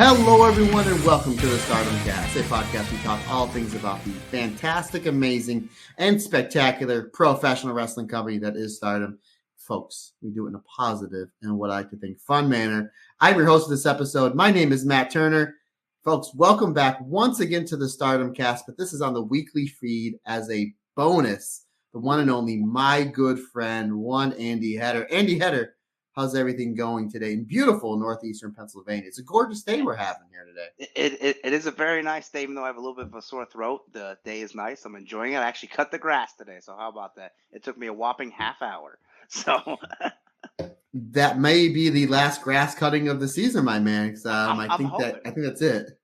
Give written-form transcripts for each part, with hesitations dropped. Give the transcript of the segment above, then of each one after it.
Hello, everyone, and welcome to the Stardom Cast, a podcast we talk all things about the fantastic, amazing, and spectacular professional wrestling company that is Stardom. Folks, we do it in a positive and what I like to think fun manner. I'm your host of this episode. My name is Matt Turner. Folks, welcome back once again to the Stardom Cast, but this is on the weekly feed as a bonus. The one and only my good friend, one Andy Header. Andy Header, how's everything going today in beautiful northeastern Pennsylvania? It's a gorgeous day we're having here today. It is a very nice day, even though I have a little bit of a sore throat. The day is nice. I'm enjoying it. I actually cut the grass today, so how about that? It took me a whopping half hour. So that may be the last grass cutting of the season, my man. I'm I think that's it.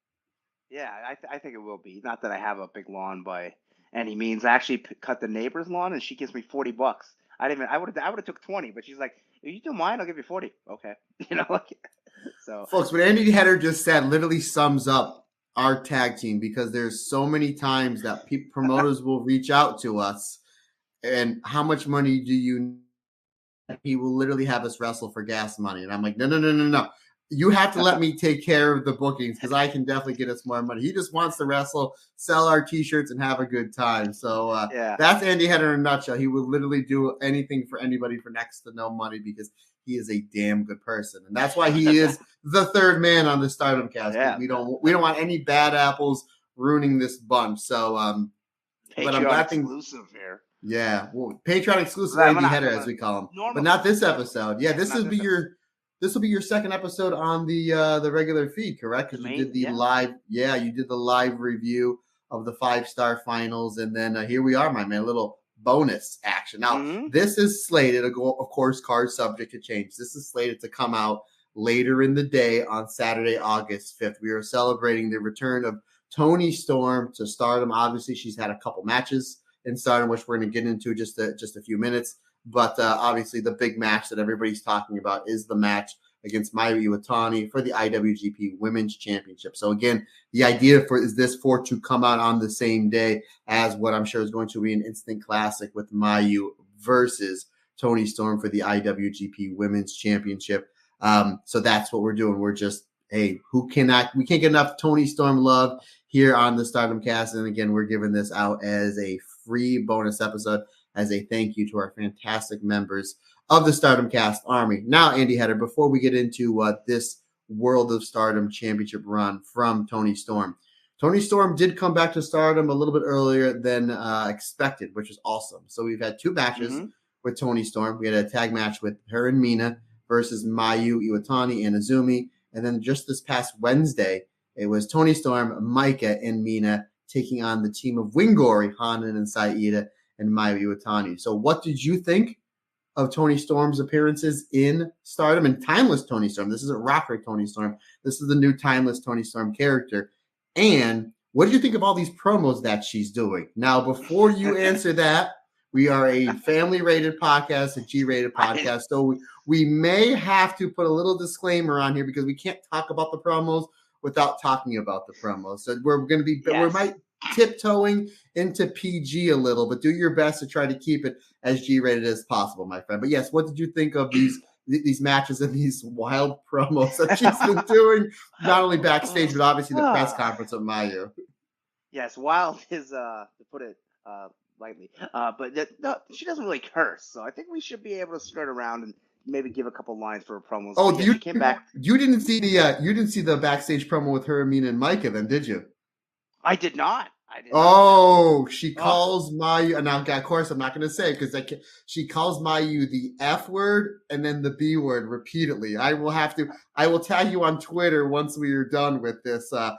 Yeah, I think it will be. Not that I have a big lawn by any means. I actually cut the neighbor's lawn, and she gives me $40. I would have took 20, but she's like, if you do mine, I'll give you 40. Okay, So, folks, what Andy Header just said literally sums up our tag team, because there's so many times that promoters will reach out to us, and how much money do you need? He will literally have us wrestle for gas money, and I'm like, no. You have to let me take care of the bookings, because I can definitely get us more money. He just wants to wrestle, sell our T-shirts, and have a good time. So That's Andy Header in a nutshell. He will literally do anything for anybody for next to no money, because he is a damn good person, and that's why he is the third man on the Stardom Cast. Yeah, we don't want any bad apples ruining this bunch. So, but I'm glad exclusive here. Yeah, well, Patreon exclusive Andy Header, as we call him, but not this episode. Yeah, this will be your second episode on the regular feed, correct? Because you did the live. Yeah, you did the live review of the 5-star finals, and then here we are, my man. A little bonus action. Now, This is slated, of course, card subject to change. This is slated to come out later in the day on Saturday, August 5th. We are celebrating the return of Toni Storm to Stardom. Obviously, she's had a couple matches in Stardom, which we're going to get into just a few minutes. But obviously, the big match that everybody's talking about is the match against Mayu Iwatani for the IWGP Women's Championship. So again, the idea is to come out on the same day as what I'm sure is going to be an instant classic with Mayu versus Toni Storm for the IWGP Women's Championship. So that's what we're doing. We're just, hey, we can't get enough Toni Storm love here on the Stardom Cast. And again, we're giving this out as a free bonus episode as a thank you to our fantastic members of the Stardom Cast Army. Now, Andy Header, before we get into this World of Stardom Championship run from Toni Storm. Toni Storm did come back to Stardom a little bit earlier than expected, which is awesome. So we've had two matches with Toni Storm. We had a tag match with her and Mina versus Mayu Iwatani and Azumi. And then just this past Wednesday, it was Toni Storm, Micah, and Mina taking on the team of Wingori, Hanan, and Saida, and Mayu Iwatani. So what did you think of Toni Storm's appearances in Stardom and Timeless Toni Storm? This isn't Rocker Toni Storm. This is the new Timeless Toni Storm character. And what did you think of all these promos that she's doing? Now, before you answer that, we are a family-rated podcast, a G-rated podcast, so we may have to put a little disclaimer on here because we can't talk about the promos without talking about the promos. So we're going to be, we might tiptoeing into PG a little, but do your best to try to keep it as G-rated as possible, my friend. But yes, what did you think of these matches and these wild promos that she's been doing, not only backstage, but obviously the press conference of Mayu? Yes, wild is, to put it lightly, but no, she doesn't really curse, so I think we should be able to skirt around and maybe give a couple lines for her promos. Oh, she came back. You didn't see the backstage promo with her, Amina, and Micah, then, did you? I did not. She calls Mayu. Now, of course, I'm not going to say because she calls Mayu the F word and then the B word repeatedly. I will tag you on Twitter once we are done with this. I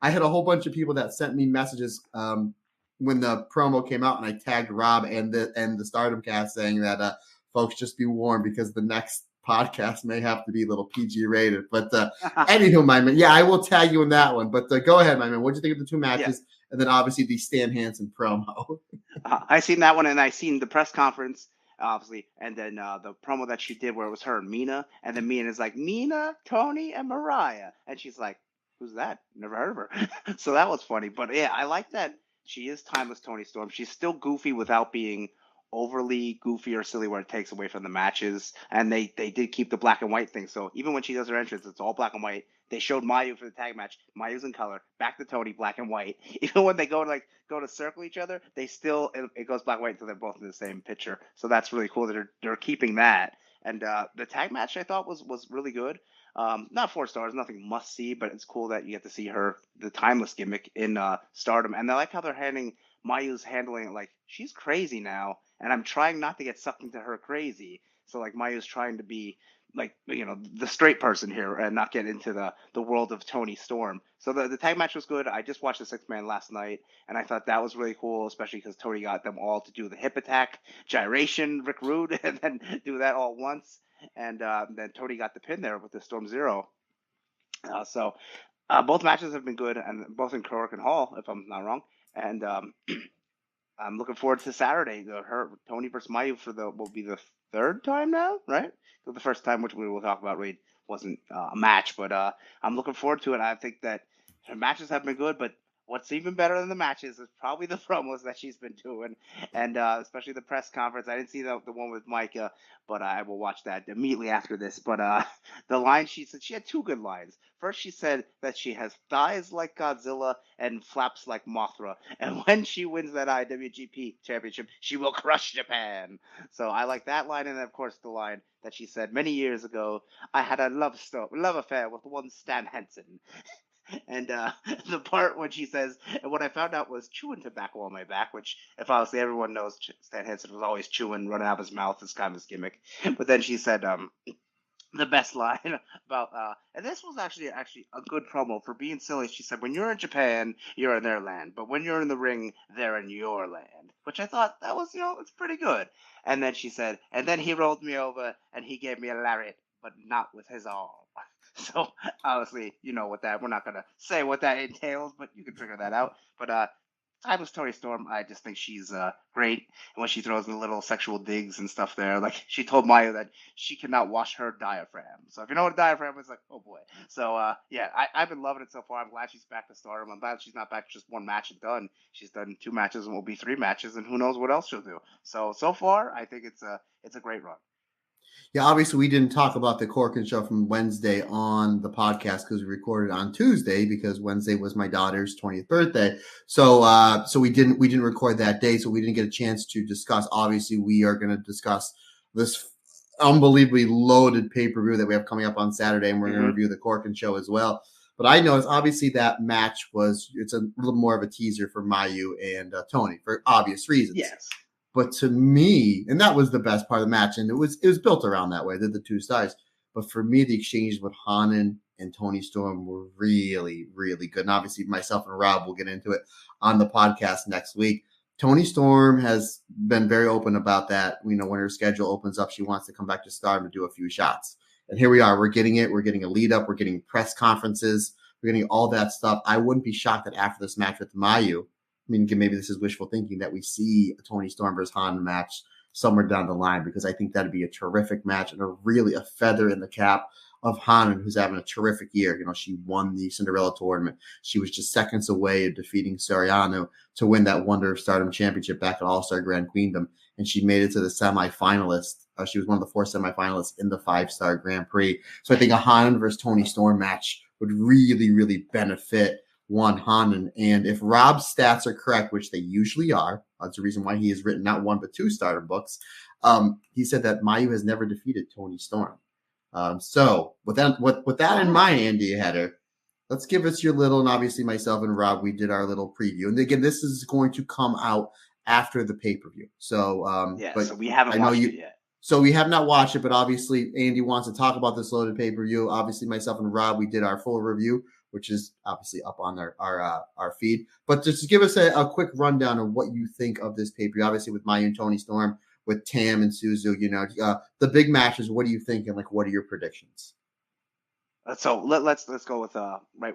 had a whole bunch of people that sent me messages when the promo came out, and I tagged Rob and the Stardom Cast saying that folks, just be warned because the next podcast may have to be a little PG rated. But anywho, my man, I will tag you in that one. But go ahead, my man. What did you think of the two matches? And then obviously the Stan Hansen promo. I seen that one, and I seen the press conference, obviously, and then the promo that she did where it was her and Mina, and then Mina is like, Mina, Toni, and Mariah. And she's like, who's that? Never heard of her. So that was funny. But yeah, I like that she is timeless Toni Storm. She's still goofy without being overly goofy or silly where it takes away from the matches. And they did keep the black and white thing. So even when she does her entrance, it's all black and white. They showed Mayu for the tag match. Mayu's in color. Back to Toni, black and white. Even when they go to circle each other, they still it goes black and white until they're both in the same picture. So that's really cool that they're keeping that. And the tag match I thought was really good. Not 4 stars, nothing must see, but it's cool that you get to see the timeless gimmick in Stardom. And I like how they're Mayu's handling it like she's crazy now, and I'm trying not to get sucked into her crazy. So like Mayu's trying to be like the straight person here and not get into the world of Toni Storm. So the tag match was good. I just watched the 6-man last night, and I thought that was really cool, especially because Toni got them all to do the hip attack, gyration, Rick Rude, and then do that all once. And then Toni got the pin there with the Storm Zero. So both matches have been good, and both in Cork and Hall, if I'm not wrong. And I'm looking forward to Saturday. Toni versus Mayu will be the 3rd time now, right? So the first time, which we will talk about, Reed, wasn't a match, but I'm looking forward to it. I think that her matches have been good, but what's even better than the matches is probably the promos that she's been doing, and especially the press conference. I didn't see the one with Micah, but I will watch that immediately after this. But the line she said, she had 2 good lines. First, she said that she has thighs like Godzilla and flaps like Mothra, and when she wins that IWGP championship, she will crush Japan. So I like that line, and then, of course, the line that she said many years ago, I had a love affair with one Stan Henson. And the part when she says, and what I found out was chewing tobacco on my back, which, if obviously everyone knows, Stan Henson was always chewing, running out of his mouth, is kind of his gimmick. But then she said, the best line about, and this was actually a good promo for being silly. She said, when you're in Japan, you're in their land, but when you're in the ring, they're in your land, which I thought that was, it's pretty good. And then she said, and then he rolled me over and he gave me a lariat, but not with his arm. So obviously, we're not going to say what that entails, but you can figure that out. But timeless Toni Storm, I just think she's great. And when she throws in the little sexual digs and stuff there, like she told Maya that she cannot wash her diaphragm. So if you know what a diaphragm is, like, oh boy. So yeah, I've been loving it so far. I'm glad she's back to Stardom. I'm glad she's not back to just 1 match and done. She's done 2 matches and will be 3 matches, and who knows what else she'll do. So far, I think it's a great run. Yeah, obviously we didn't talk about the Corkin show from Wednesday on the podcast because we recorded on Tuesday because Wednesday was my daughter's 20th birthday. So we didn't record that day, so we didn't get a chance to discuss. Obviously, we are going to discuss this unbelievably loaded pay-per-view that we have coming up on Saturday, and we're going to review the Corkin show as well. But I noticed obviously that match it's a little more of a teaser for Mayu and Toni for obvious reasons. Yes. But to me, and that was the best part of the match, and it was built around that way. They're the 2 stars. But for me, the exchanges with Hanan and Toni Storm were really, really good. And obviously, myself and Rob will get into it on the podcast next week. Toni Storm has been very open about that. When her schedule opens up, she wants to come back to Stardom and do a few shots. And here we are. We're getting it. We're getting a lead up. We're getting press conferences. We're getting all that stuff. I wouldn't be shocked that after this match with Mayu, I mean, maybe this is wishful thinking that we see a Toni Storm versus Hanan match somewhere down the line, because I think that'd be a terrific match and a feather in the cap of Hanan, who's having a terrific year. She won the Cinderella tournament. She was just seconds away of defeating Soriano to win that Wonder of Stardom Championship back at All-Star Grand Queendom, and she made it to the semifinalist. She was one of the 4 semifinalists in the 5-star Grand Prix. So I think a Hanan versus Toni Storm match would really, really benefit Hanan. And if Rob's stats are correct, which they usually are, that's the reason why he has written not 1 but 2 Stardom books. He said that Mayu has never defeated Toni Storm. So with that in mind, Andy Header, let's give us your little, and obviously myself and Rob, we did our little preview. And again, this is going to come out after the pay-per-view. So so we haven't watched it yet. So we have not watched it, but obviously Andy wants to talk about this loaded pay-per-view. Obviously myself and Rob, we did our full review, which is obviously up on our feed. But just give us a quick rundown of what you think of this pay-per-view. Obviously with Mayu and Toni Storm, with Tam and Suzu, the big matches. What do you think, and what are your predictions? So let's go with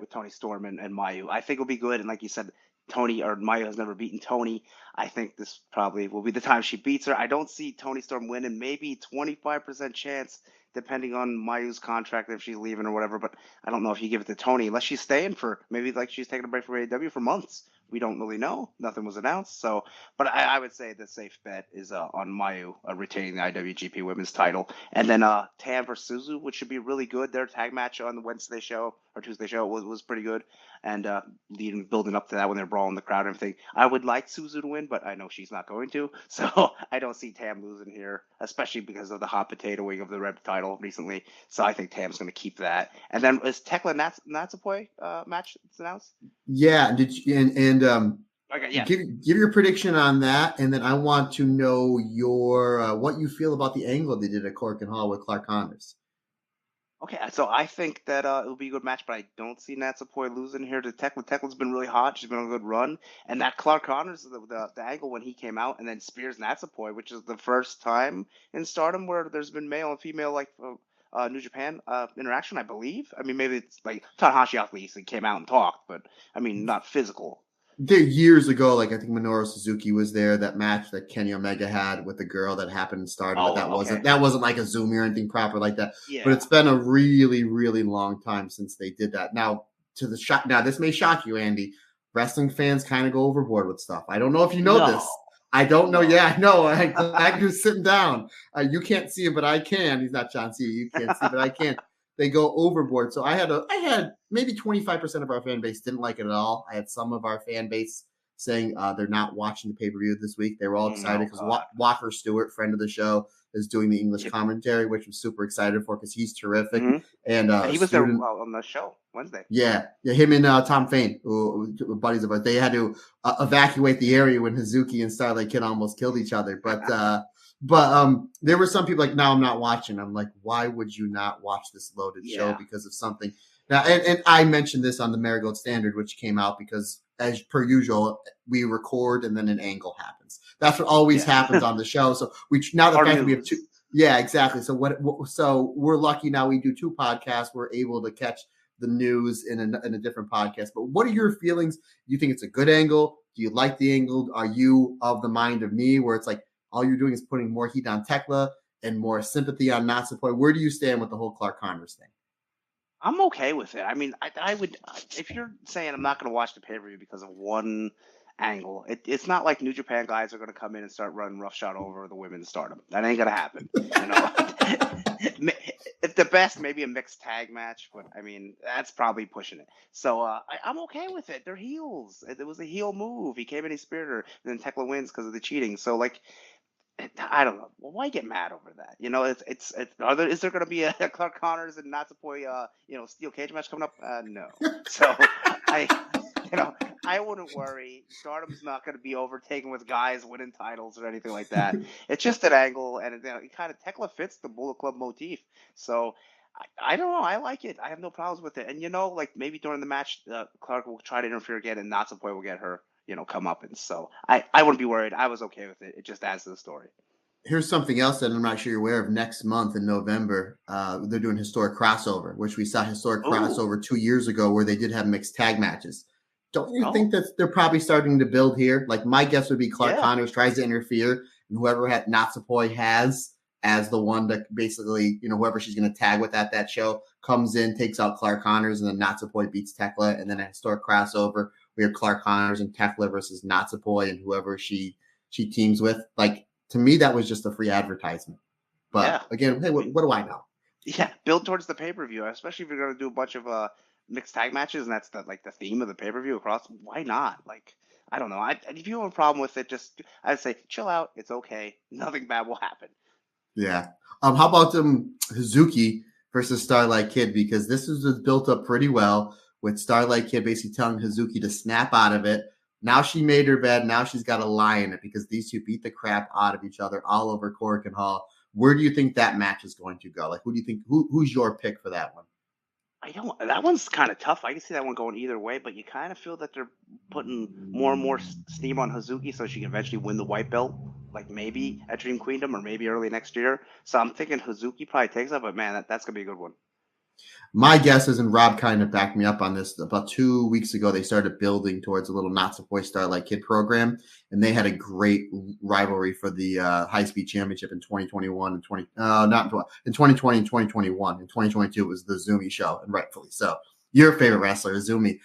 with Toni Storm and Mayu. I think it'll be good, and like you said, Mayu has never beaten Toni. I think this probably will be the time she beats her. I don't see Toni Storm winning. Maybe 25% chance, depending on Mayu's contract, if she's leaving or whatever. But I don't know if you give it to Toni unless she's staying for maybe like she's taking a break from AEW for months. we don't really know. Nothing was announced. So, but I would say the safe bet is on Mayu retaining the IWGP Women's title, and then Tam versus Suzu, which should be really good. Their tag match on the Wednesday show or Tuesday show was pretty good, and building up to that when they're brawling the crowd and everything. I would like Suzu to win, but I know she's not going to, so I don't see Tam losing here, especially because of the hot potatoing of the Red title recently. So I think Tam's going to keep that. And then is Tekla Natsupoi match announced? Yeah, did you, okay, yeah. Give your prediction on that, and then I want to know your what you feel about the angle they did at Corkin Hall with Clark Connors. Okay, so I think that it'll be a good match, but I don't see Natsupoi losing here to Tekla. Tekla's been really hot; she's been on a good run, and that Clark Connors the angle when he came out and then spears Natsupoi, which is the first time in Stardom where there's been male and female like New Japan interaction, I believe. I mean, maybe it's like Tanahashi obviously came out and talked, but I mean, not physical. There years ago, like I think Minoru Suzuki was there. That match that Kenny Omega had with the girl that happened in Stardom, but that wasn't like a Zoom or anything proper like that. Yeah. But it's been a really, really long time since they did that. Now, to the shock. Now, this may shock you, Andy. Wrestling fans kind of go overboard with stuff. I don't know if you know this. I don't know. Yeah, I know. I'm just sitting down. You can't see him, but I can. He's not John Cena. You can't see, but I can. They go overboard. So I had maybe 25% of our fan base didn't like it at all. I had some of our fan base saying they're not watching the pay-per-view this week. They were all excited because Walker Stewart, friend of the show, is doing the English commentary, which I'm super excited for because he's terrific. Mm-hmm. And he was there on the show Wednesday. Yeah, him and Tom Fain, who were buddies of ours. They had to evacuate the area when Hazuki and Starlight Kid almost killed each other. But there were some people like, no, I'm not watching. I'm like, why would you not watch this loaded show because of something? Now, and I mentioned this on the Marigold Standard, which came out because, as per usual, we record and then an angle happens. That's what always happens on the show. So the fact that we have two. Yeah, exactly. So we're lucky now. We do two podcasts. We're able to catch the news in a different podcast. But what are your feelings? Do you think it's a good angle? Do you like the angle? Are you of the mind of me where it's like, all you're doing is putting more heat on Tekla and more sympathy on Natsupoi? Where do you stand with the whole Clark Connors thing? I'm okay with it. I mean, I would, if you're saying I'm not going to watch the pay-per-view because of one angle, it's not like New Japan guys are going to come in and start running roughshod over the women's Stardom. That ain't going to happen. You know, if the best, maybe a mixed tag match, but I mean, that's probably pushing it. So I'm okay with it. They're heels. It was a heel move. He came in, he speared her, and then Tekla wins because of the cheating. So like, I don't know. Well, why get mad over that? You know, is there going to be a Clark Connors and Natsupoi, steel cage match coming up? No. So I wouldn't worry. Stardom's not going to be overtaken with guys winning titles or anything like that. It's just an angle, and it kind of Tekla fits the Bullet Club motif. So I don't know. I like it. I have no problems with it. And like maybe during the match, Clark will try to interfere again, and Natsupoi will get her come up. And so I wouldn't be worried. I was okay with it. It just adds to the story. Here's something else that I'm not sure you're aware of. Next month in November, they're doing Historic Crossover, which we saw Historic Crossover 2 years ago where they did have mixed tag matches. Don't you think that they're probably starting to build here? Like my guess would be Clark Connors tries to interfere, and whoever Natsupoi has as the one that basically, whoever she's going to tag with at that show comes in, takes out Clark Connors, and then Natsupoi beats Tekla, and then a Historic Crossover. We have Clark Connors and Tekla versus Natsupoi and whoever she teams with. Like, to me, that was just a free advertisement. But again, hey, what do I know? Yeah, build towards the pay-per-view, especially if you're going to do a bunch of mixed tag matches, and that's the theme of the pay-per-view across. Why not? Like, I don't know. If you have a problem with it, I'd say chill out. It's okay. Nothing bad will happen. Yeah. How about Hazuki versus Starlight Kid? Because this was built up pretty well, with Starlight Kid basically telling Hazuki to snap out of it. Now she made her bed. Now she's got to lie in it because these two beat the crap out of each other all over Corkin Hall. Where do you think that match is going to go? Like, who do you think? Who's your pick for that one? That one's kind of tough. I can see that one going either way, but you kind of feel that they're putting more and more steam on Hazuki so she can eventually win the white belt, like maybe at Dream Queendom or maybe early next year. So I'm thinking Hazuki probably takes that, but man, that's going to be a good one. My guess is, and Rob kind of backed me up on this, about 2 weeks ago, they started building towards a little Natsupoi Starlight Kid program, and they had a great rivalry for the high-speed championship in 2021 and 2020 and 2021. In 2022, it was the Zumi show, and rightfully so. Your favorite wrestler, Zumi.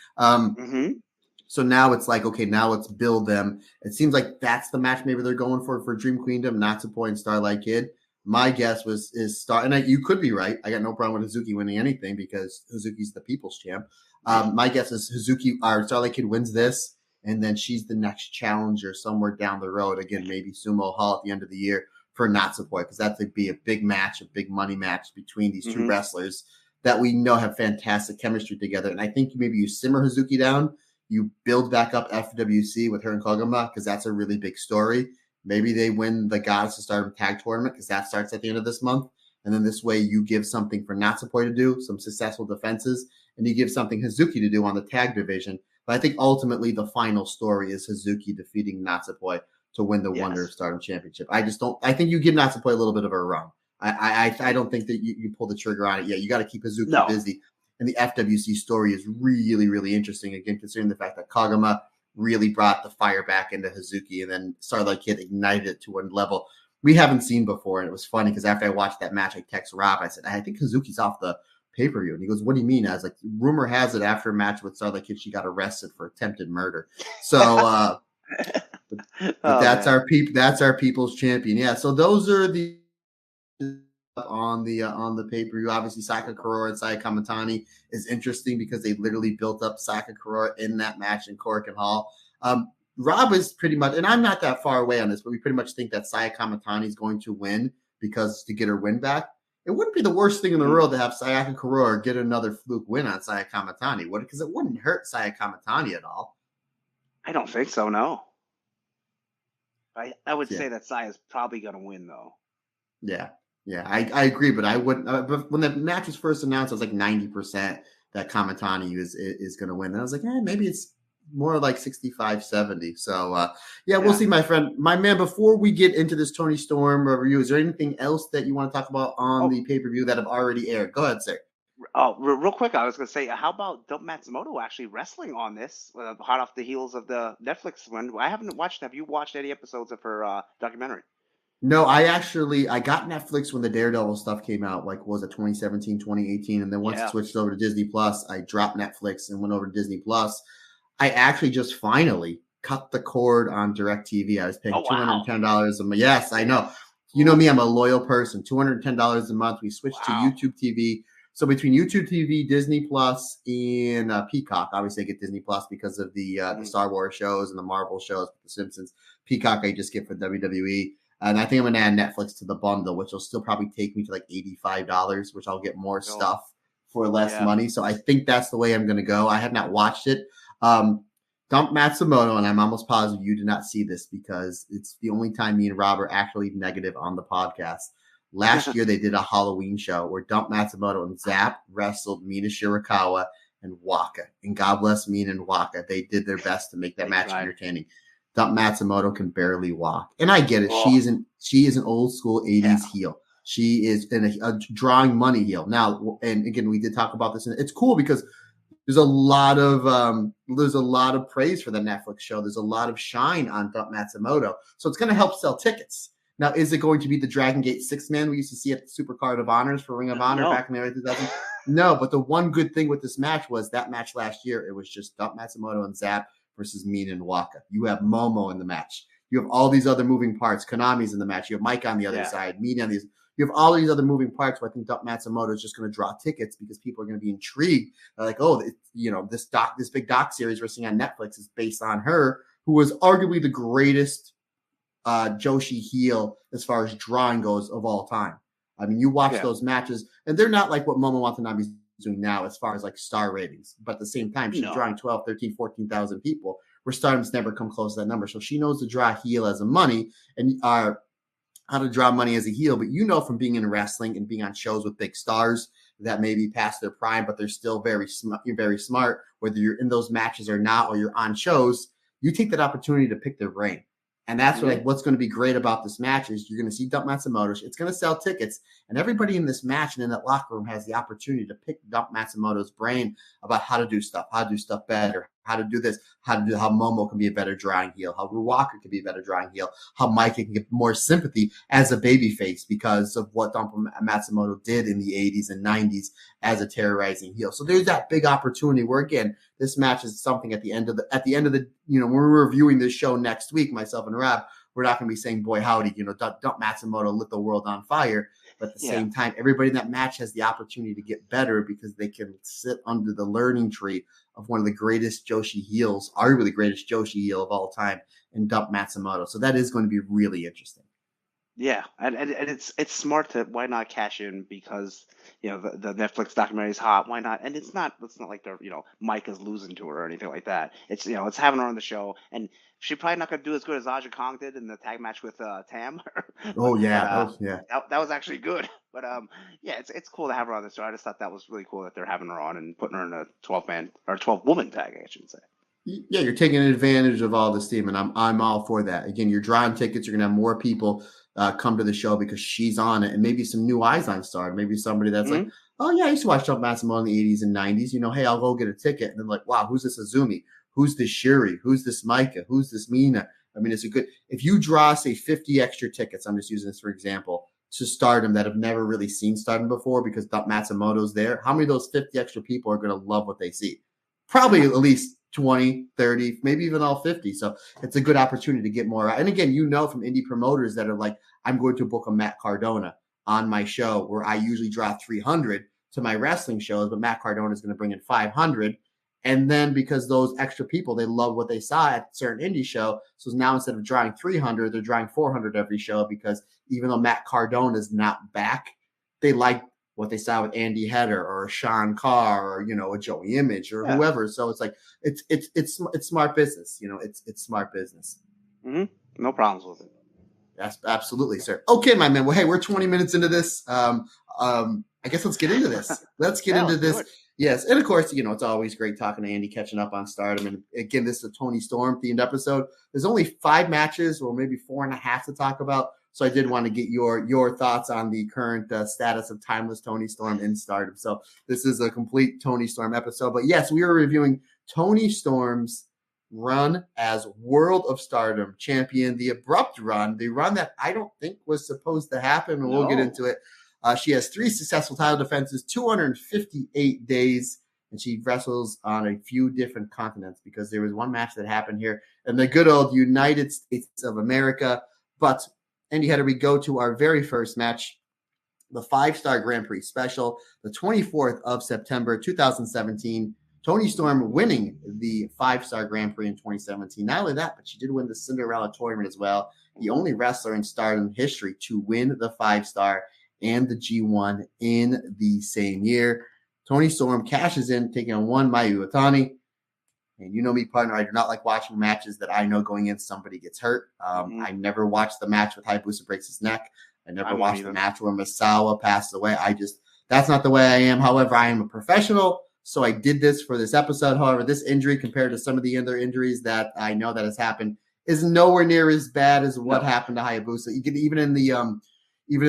So now it's like, okay, now let's build them. It seems like that's the match maybe they're going for Dream Queendom, Natsupoi and Starlight Kid. My guess is you could be right. I got no problem with Hazuki winning anything because Hazuki's the people's champ. My guess is Hazuki or Starlight Kid wins this, and then she's the next challenger somewhere down the road. Again, maybe Sumo Hall at the end of the year for Natsupoi, because that would be a big match, a big money match between these two wrestlers that we know have fantastic chemistry together. And I think maybe you simmer Hazuki down, you build back up FWC with her and Kogama, because that's a really big story. Maybe they win the Goddess of Stardom tag tournament, because that starts at the end of this month. And then this way you give something for Natsupoi to do, some successful defenses, and you give something Hazuki to do on the tag division. But I think ultimately the final story is Hazuki defeating Natsupoi to win the Wonder of Stardom Championship. I think you give Natsupoi a little bit of a run. I don't think that you pull the trigger on it yet. You got to keep Hazuki busy. And the FWC story is really, really interesting, again, considering the fact that Kogama really brought the fire back into Hazuki, and then Starlight Kid ignited it to a level we haven't seen before. And it was funny because after I watched that match, I text Rob. I said, I think Hazuki's off the pay-per-view. And he goes, what do you mean? I was like, rumor has it after a match with Starlight Kid, she got arrested for attempted murder. So that's our people's champion. Yeah. So those are the on the pay-per-view. Obviously, Saka Kurora and Saya Kamatani is interesting because they literally built up Saka Kurora in that match in Korakuen Hall. Rob is pretty much, and I'm not that far away on this, but we pretty much think that Saya Kamatani is going to win because to get her win back. It wouldn't be the worst thing in the world to have Sayaka Kurora get another fluke win on Saya Kamatani, would it? Because it wouldn't hurt Saya Kamatani at all. I don't think so, no. I would say that Saya's probably going to win, though. Yeah, I agree, but I wouldn't. But when the match was first announced, I was like 90% that Kamatani is going to win. And I was like, maybe it's more like 65-70. So, we'll see, my friend. My man, before we get into this Toni Storm review, is there anything else that you want to talk about on the pay-per-view that have already aired? Go ahead, sir. Oh, real quick, I was going to say, how about Dump Matsumoto actually wrestling on this, hot off the heels of the Netflix one? I haven't watched. Have you watched any episodes of her documentary? No, I got Netflix when the Daredevil stuff came out, like, was it 2017, 2018? And then once it switched over to Disney Plus, I dropped Netflix and went over to Disney Plus. I actually just finally cut the cord on DirecTV. I was paying $210 a month. Yes, I know. You know me, I'm a loyal person. $210 a month. We switched to YouTube TV. So between YouTube TV, Disney Plus, and Peacock, obviously I get Disney Plus because of the Star Wars shows and the Marvel shows, The Simpsons. Peacock I just get for WWE. And I think I'm going to add Netflix to the bundle, which will still probably take me to like $85, which I'll get more stuff for less money. So I think that's the way I'm going to go. I have not watched it. Dump Matsumoto, and I'm almost positive you did not see this because it's the only time me and Rob are actually negative on the podcast. Last year, they did a Halloween show where Dump Matsumoto and Zap wrestled Mina Shirakawa and Waka. And God bless Mina and Waka. They did their best to make that match entertaining. Dump Matsumoto can barely walk. And I get it. She is an old school 80s heel. She is a drawing money heel. Now, and again, we did talk about this. And it's cool because there's a lot of praise for the Netflix show. There's a lot of shine on Dump Matsumoto. So it's going to help sell tickets. Now, is it going to be the Dragon Gate 6-man we used to see at the Super Card of Honors for Ring of Honor back in the early 2000s? No, but the one good thing with this match was that match last year, it was just Dump Matsumoto and Zap versus Mina and Waka. You have Momo in the match. You have all these other moving parts. Konami's in the match. You have Mike on the other side, Mina on these. You have all these other moving parts where I think Dump Matsumoto is just going to draw tickets because people are going to be intrigued. They're like, this big doc series we're seeing on Netflix is based on her, who was arguably the greatest Joshi heel as far as drawing goes of all time. I mean, you watch those matches, and they're not like what Momo Watanabe is doing now as far as like star ratings. But at the same time, she's drawing 12, 13, 14,000 people, where Stardom's never come close to that number. So she knows to draw heel as a money and how to draw money as a heel. But from being in wrestling and being on shows with big stars that may be past their prime, but they're still very smart, whether you're in those matches or not, or you're on shows, you take that opportunity to pick their brain. And that's what's going to be great about this match is you're going to see Dump Matsumoto. It's going to sell tickets, and everybody in this match and in that locker room has the opportunity to pick Dump Matsumoto's brain about how to do stuff better, how to do this, how Momo can be a better drawing heel, how Ruaka can be a better drawing heel, how Micah can get more sympathy as a babyface because of what Dumpa Matsumoto did in the 80s and 90s as a terrorizing heel. So there's that big opportunity where, again, this match is something at the end of the, when we're reviewing this show next week, myself and Rob, we're not going to be saying, boy, howdy, Dump Matsumoto lit the world on fire. But at the same time, everybody in that match has the opportunity to get better because they can sit under the learning tree of one of the greatest Joshi heels, arguably the greatest Joshi heel of all time, and Dump Matsumoto. So that is going to be really interesting. Yeah, and it's smart to why not cash in because the Netflix documentary is hot. Why not? And it's not like they're Micah's losing to her or anything like that. It's it's having her on the show, and she's probably not gonna do as good as Aja Kong did in the tag match with Tam. That was actually good. But yeah, it's cool to have her on the show. I just thought that was really cool that they're having her on and putting her in a 12-man or 12-woman tag, I should say. Yeah, you're taking advantage of all the steam, and I'm all for that. Again, you're drawing tickets. You're gonna have more people come to the show because she's on it, and maybe some new eyes on Star. Maybe somebody that's like, oh yeah, I used to watch Dump Matsumoto in the 80s and 90s. Hey, I'll go get a ticket, and then like, wow, who's this Azumi? Who's this Shuri? Who's this Micah? Who's this Mina? I mean, it's if you draw, say, 50 extra tickets, I'm just using this for example, to Stardom that have never really seen Stardom before because Dump Matsumoto's there. How many of those 50 extra people are going to love what they see? Probably at least 20, 30, maybe even all 50. So it's a good opportunity to get more. And again, from indie promoters that are like, I'm going to book a Matt Cardona on my show where I usually draw 300 to my wrestling shows, but Matt Cardona is going to bring in 500. And then because those extra people, they love what they saw at a certain indie show. So now instead of drawing 300, they're drawing 400 every show because even though Matt Cardona is not back, they like what they saw with Andy Header or Sean Carr or, a Joey Image or whoever. So it's like, it's smart business. It's smart business. Mm-hmm. No problems with it. Yes, absolutely, sir. Okay, my man. Well, hey, we're 20 minutes into this. I guess let's get into this. Let's get into this. Yes. And of course, it's always great talking to Andy, catching up on Stardom. And again, this is a Toni Storm themed episode. There's only 5 matches or maybe 4.5 to talk about. So I did want to get your thoughts on the current status of Timeless Toni Storm in Stardom. So this is a complete Toni Storm episode. But yes, we are reviewing Toni Storm's run as World of Stardom champion, the abrupt run, the run that I don't think was supposed to happen. And we'll get into it. She has 3 successful title defenses, 258 days, and she wrestles on a few different continents because there was one match that happened here in the good old United States of America. But Andy Header, we go to our very first match, the 5-Star Grand Prix special, the 24th of September, 2017. Toni Storm winning the 5-Star Grand Prix in 2017. Not only that, but she did win the Cinderella tournament as well. The only wrestler in Stardom history to win the 5-Star and the G1 in the same year. Toni Storm cashes in, taking on one Mayu Iwatani. And you know me, partner, I do not like watching matches that I know going in somebody gets hurt. I never watched the match with Hayabusa breaks his neck. I never watched the match where Misawa passes away. That's not the way I am. However, I am a professional, so I did this for this episode. However, this injury compared to some of the other injuries that I know that has happened is nowhere near as bad as what happened to Hayabusa. You can even in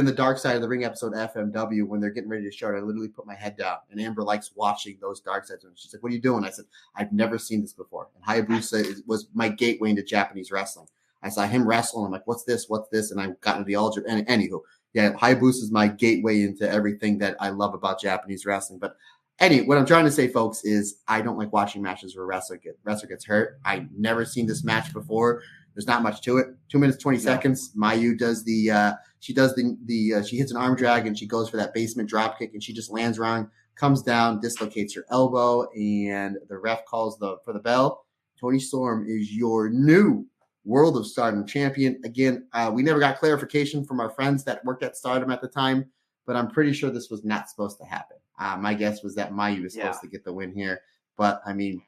the Dark Side of the Ring episode FMW, when they're getting ready to start, I literally put my head down. And Amber likes watching those Dark Sides. And she's like, what are you doing? I said, I've never seen this before. And Hayabusa was my gateway into Japanese wrestling. I saw him wrestle. And I'm like, what's this? What's this? And I got into the algebra. And anywho, Hayabusa is my gateway into everything that I love about Japanese wrestling. But anyway, what I'm trying to say, folks, is I don't like watching matches where a wrestler gets hurt. I've never seen this match before. There's not much to it. 2 minutes, 20 seconds. Mayu does she hits an arm drag and she goes for that basement drop kick and she just lands wrong, comes down, dislocates her elbow, and the ref calls for the bell. Toni Storm is your new World of Stardom champion. Again, we never got clarification from our friends that worked at Stardom at the time, but I'm pretty sure this was not supposed to happen. My guess was that Mayu was supposed to get the win here, but I mean,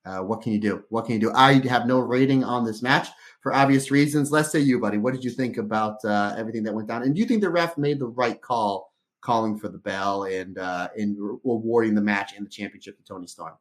what can you do? What can you do? I have no rating on this match for obvious reasons. Let's say you, buddy. What did you think about everything that went down? And do you think the ref made the right call calling for the bell and awarding the match and the championship to Toni Storm?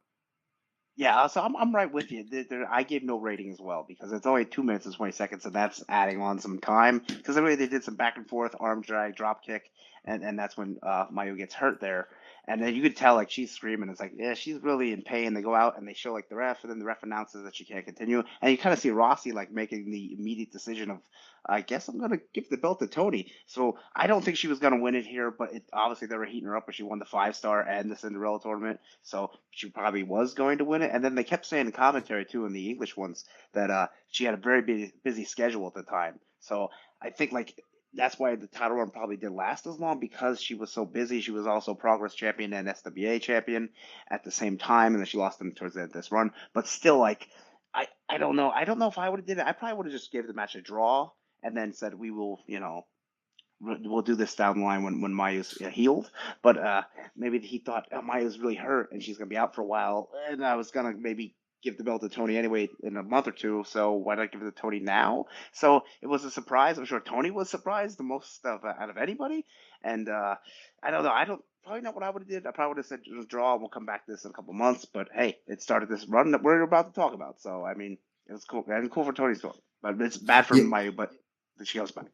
Yeah, so I'm right with you. I gave no rating as well because it's only 2 minutes and 20 seconds, and that's adding on some time. Because anyway, they did some back and forth, arm drag, drop kick, and that's when Mayu gets hurt there. And then you could tell, like, she's screaming. It's like, yeah, she's really in pain. They go out and they show, like, the ref, and then the ref announces that she can't continue. And you kind of see Rossi, like, making the immediate decision of, I guess I'm going to give the belt to Toni. So I don't think she was going to win it here, but obviously they were heating her up, but she won the 5-star and the Cinderella tournament. So she probably was going to win it. And then they kept saying in commentary, too, in the English ones, that she had a very busy schedule at the time. So I think, like, that's why the title run probably didn't last as long, because she was so busy. She was also Progress champion and SWA champion at the same time, and then she lost them towards the end of this run. But still, like, I don't know. I don't know if I would have did it. I probably would have just gave the match a draw and then said we will, we'll do this down the line when Mayu's healed. But maybe he thought Mayu's really hurt and she's gonna be out for a while, and I was gonna maybe give the belt to Toni anyway in a month or two, so why not give it to Toni now? So it was a surprise. I'm sure Toni was surprised the most out of anybody. And I don't know. Probably not what I would have did. I probably would have said just draw and we'll come back to this in a couple months. But hey, it started this run that we're about to talk about. So I mean, it was cool. And cool for Toni's fault. But it's bad for Mayu, but she goes back.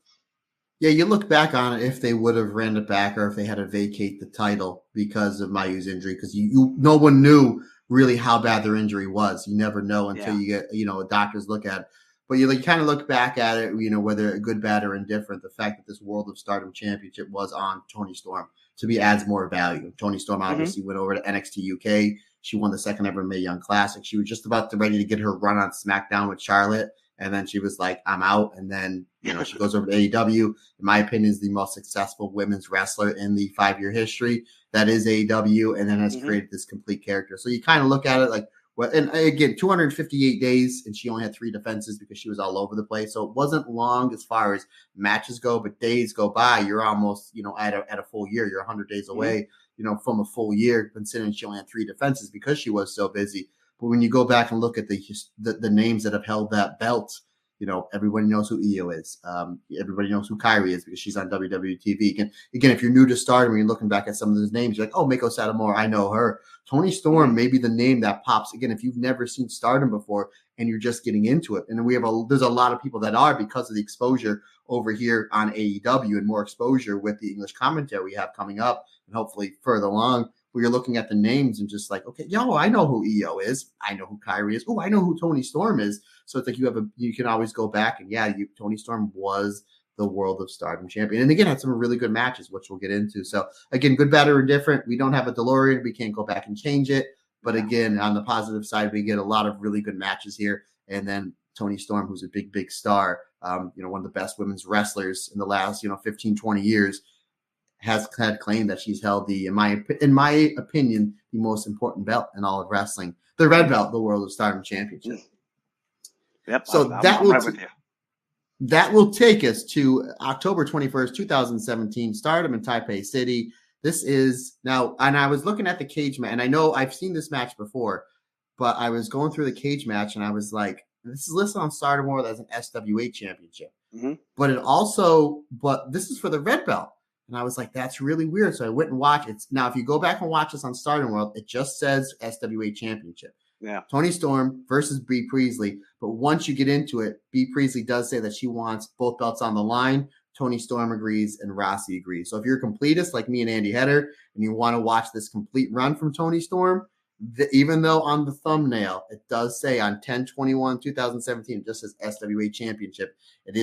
Yeah, you look back on it if they would have ran it back or if they had to vacate the title because of Mayu's injury, because no one knew really how bad their injury was. You never know until you get, doctors look at it. But you kind of look back at it, whether good, bad, or indifferent. The fact that this World of Stardom Championship was on Toni Storm to me adds more value. Toni Storm obviously went over to NXT UK. She won the second ever Mae Young Classic. She was just about ready to get her run on SmackDown with Charlotte. And then she was like, I'm out. And then, she goes over to AEW. In my opinion, is the most successful women's wrestler in the 5-year history. That is AEW, and then has created this complete character. So you kind of look at it like, well, and again, 258 days, and she only had 3 defenses because she was all over the place. So it wasn't long as far as matches go, but days go by. You're almost, at a full year. You're 100 days away, from a full year, considering she only had 3 defenses because she was so busy. But when you go back and look at the names that have held that belt, everybody knows who Io is. Everybody knows who Kairi is because she's on WWE TV. Again, if you're new to Stardom and you're looking back at some of those names, you're like, oh, Mako Satomura, I know her. Toni Storm may be the name that pops. Again, if you've never seen Stardom before and you're just getting into it. And there's a lot of people that are, because of the exposure over here on AEW and more exposure with the English commentary we have coming up and hopefully further along, where you're looking at the names and just like, okay, I know who Io is. I know who Kairi is. Oh, I know who Toni Storm is. So it's like you can always go back and Toni Storm was the World of Stardom champion. And again, had some really good matches, which we'll get into. So again, good, bad, or indifferent. We don't have a DeLorean. We can't go back and change it. But again, on the positive side, we get a lot of really good matches here. And then Toni Storm, who's a big, big star, one of the best women's wrestlers in the last, 15, 20 years, has had claimed that she's held in my opinion, the most important belt in all of wrestling, the red belt, the World of Stardom Championship. Yep. So that will take us to October 21st, 2017, Stardom in Taipei City. This is now, and I was looking at the cage match, and I know I've seen this match before, but I was going through the cage match, and I was like, this is listed on Stardom World as an SWA championship, but this is for the red belt. And I was like, that's really weird. So I went and watched it. Now, if you go back and watch this on Stardom World, it just says SWA Championship. Yeah. Toni Storm versus Bea Priestley. But once you get into it, Bea Priestley does say that she wants both belts on the line. Toni Storm agrees and Rossi agrees. So if you're a completist like me and Andy Header and you want to watch this complete run from Toni Storm, even though on the thumbnail it does say on 10/21/2017, it just says SWA Championship, it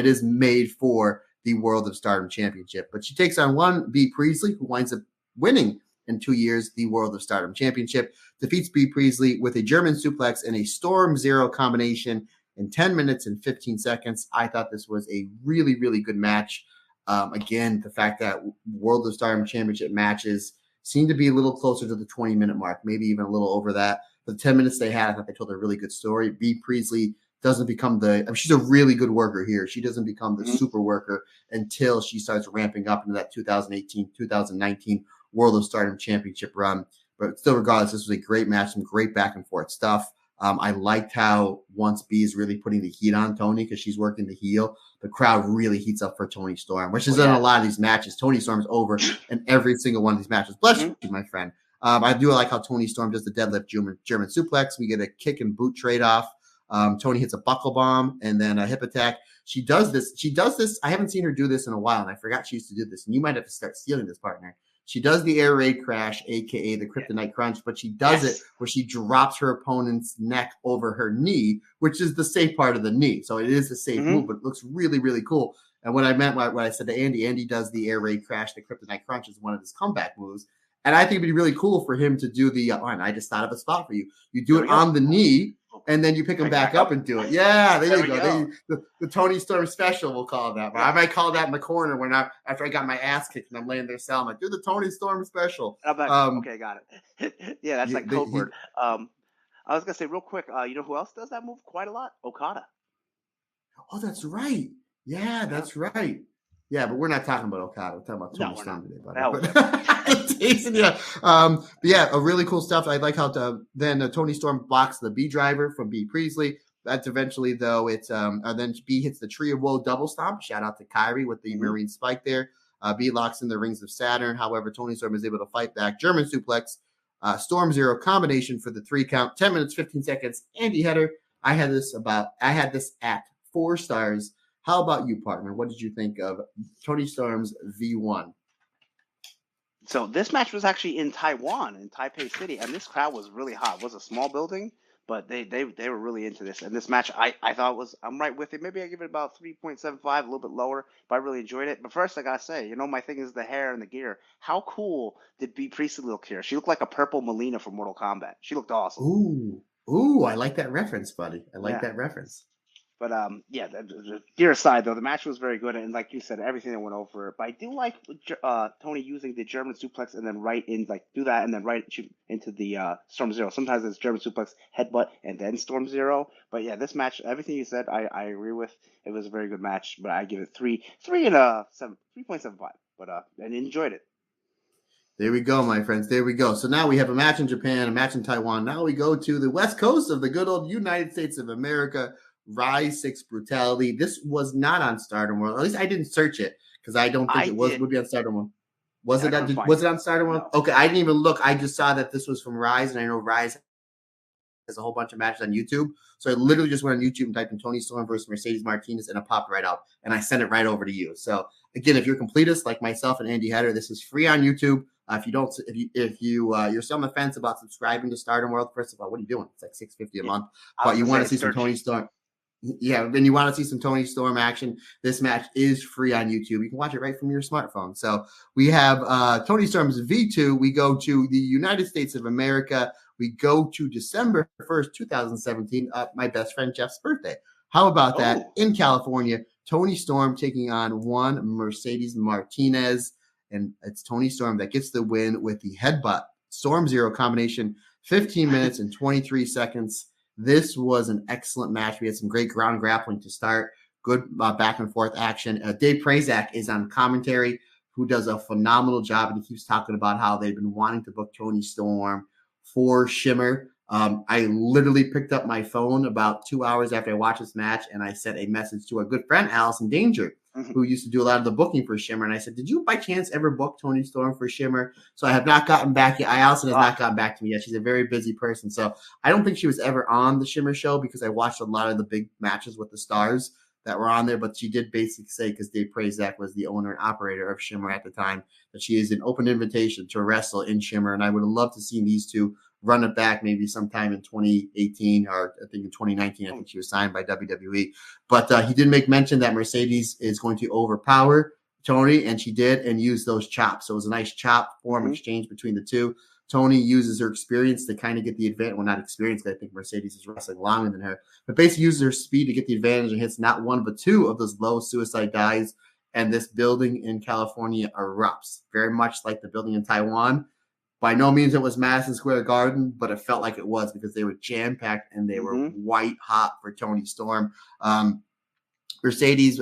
is made for the World of Stardom Championship. But she takes on one Bea Priestley, who winds up winning in 2 years the World of Stardom Championship, defeats Bea Priestley with a German suplex and a Storm Zero combination in 10 minutes and 15 seconds. I thought this was a really, really good match. Again, the fact that World of Stardom Championship matches seem to be a little closer to the 20-minute mark, maybe even a little over that. The 10 minutes they had, I thought they told a really good story. Bea Priestley doesn't become she's a really good worker here. She doesn't become the super worker until she starts ramping up into that 2018, 2019 World of Stardom Championship run. But still, regardless, this was a great match, some great back and forth stuff. I liked how once Bea is really putting the heat on Toni because she's working the heel, the crowd really heats up for Toni Storm, which is in a lot of these matches. Toni Storm's over in every single one of these matches. Bless you, my friend. I do like how Toni Storm does the deadlift German suplex. We get a kick and boot trade off. Toni hits a buckle bomb and then a hip attack. She does this. I haven't seen her do this in a while, and I forgot she used to do this. And you might have to start stealing this, partner. She does the air raid crash, aka the kryptonite crunch, but she does it where she drops her opponent's neck over her knee, which is the safe part of the knee. So it is a safe move, but it looks really, really cool. And what I meant when I said to Andy does the air raid crash, the kryptonite crunch is one of his comeback moves. And I think it'd be really cool for him to do the, and I just thought of a spot for you. You do it on the knee, and then you pick him back up and do it. Yeah, there you go. The Toni Storm special, we'll call it that. I might call that in the corner after I got my ass kicked and I'm laying there selling. I'm like, do the Toni Storm special. Okay, got it. Yeah, that's like code word. I was gonna say real quick. You know who else does that move quite a lot? Okada. Oh, that's right. Yeah, that's right. Yeah, but we're not talking about Okada. We're talking about Toni Storm today, buddy. Yeah, a really cool stuff. I like how then Toni Storm blocks the B driver from B Priestley. That's eventually, though, it's then B hits the Tree of Woe double stomp. Shout out to Kyrie with the Marine Spike there. B locks in the Rings of Saturn. However, Toni Storm is able to fight back. German suplex, Storm Zero combination for the 3 count. 10 minutes, 15 seconds. Andy Header. I had this at 4 stars. How about you, partner? What did you think of Toni Storm's V1? So this match was actually in Taiwan, in Taipei City, and this crowd was really hot. It was a small building, but they were really into this. And this match, I thought I'm right with it. Maybe I give it about 3.75, a little bit lower, but I really enjoyed it. But first, I gotta say, my thing is the hair and the gear. How cool did B Priestley look here? She looked like a purple Melina from Mortal Kombat. She looked awesome. Ooh, I like that reference, buddy. I like that reference. But the gear aside, though, the match was very good, and like you said, everything that went over. But I do like Toni using the German suplex and then do that and then right into the Storm Zero. Sometimes it's German suplex, headbutt, and then Storm Zero. But yeah, this match, everything you said, I agree with. It was a very good match, but I give it 3.75. But and enjoyed it. There we go, my friends. There we go. So now we have a match in Japan, a match in Taiwan. Now we go to the West Coast of the good old United States of America. Rise 6 Brutality. This was not on Stardom World. At least I didn't search it because I don't think would be on Stardom World. Was it on Stardom World? No. Okay, I didn't even look. I just saw that this was from Rise, and I know Rise has a whole bunch of matches on YouTube. So I literally just went on YouTube and typed in Toni Storm versus Mercedes Martinez, and it popped right up, and I sent it right over to you. So again, if you're a completist like myself and Andy Header, this is free on YouTube. If you're still on the fence about subscribing to Stardom World, first of all, what are you doing? It's like $6.50 a month, but you want to see some Toni Storm. Yeah, then you want to see some Toni Storm action. This match is free on YouTube. You can watch it right from your smartphone. So we have Toni Storm's V2. We go to the United States of America. We go to December 1st, 2017, my best friend Jeff's birthday. How about that? In California, Toni Storm taking on one Mercedes Martinez, and it's Toni Storm that gets the win with the headbutt Storm Zero combination, 15 minutes and 23 seconds. This was an excellent match. We had some great ground grappling to start. Good back and forth action. Dave Prazak is on commentary, who does a phenomenal job, and he keeps talking about how they've been wanting to book Toni Storm for Shimmer. I literally picked up my phone about 2 hours after I watched this match, and I sent a message to a good friend, Allison Danger, who used to do a lot of the booking for Shimmer. And I said, did you by chance ever book Toni Storm for Shimmer? So I have not gotten back yet. Allison has not gotten back to me yet. She's a very busy person. So I don't think she was ever on the Shimmer show because I watched a lot of the big matches with the stars that were on there. But she did basically say, because Dave Prazak was the owner and operator of Shimmer at the time, that she is an open invitation to wrestle in Shimmer. And I would have loved to see these two run it back maybe sometime in 2018 or I think in 2019. I think she was signed by WWE. But he did make mention that Mercedes is going to overpower Toni, and she did, and use those chops. So it was a nice chop form exchange between the two. Toni uses her experience to kind of get the advantage. Well, not experience, because I think Mercedes is wrestling longer than her, but basically uses her speed to get the advantage and hits not one but two of those low suicide dives. And this building in California erupts, very much like the building in Taiwan. By no means it was Madison Square Garden, but it felt like it was because they were jam-packed and they were white hot for Toni Storm. Mercedes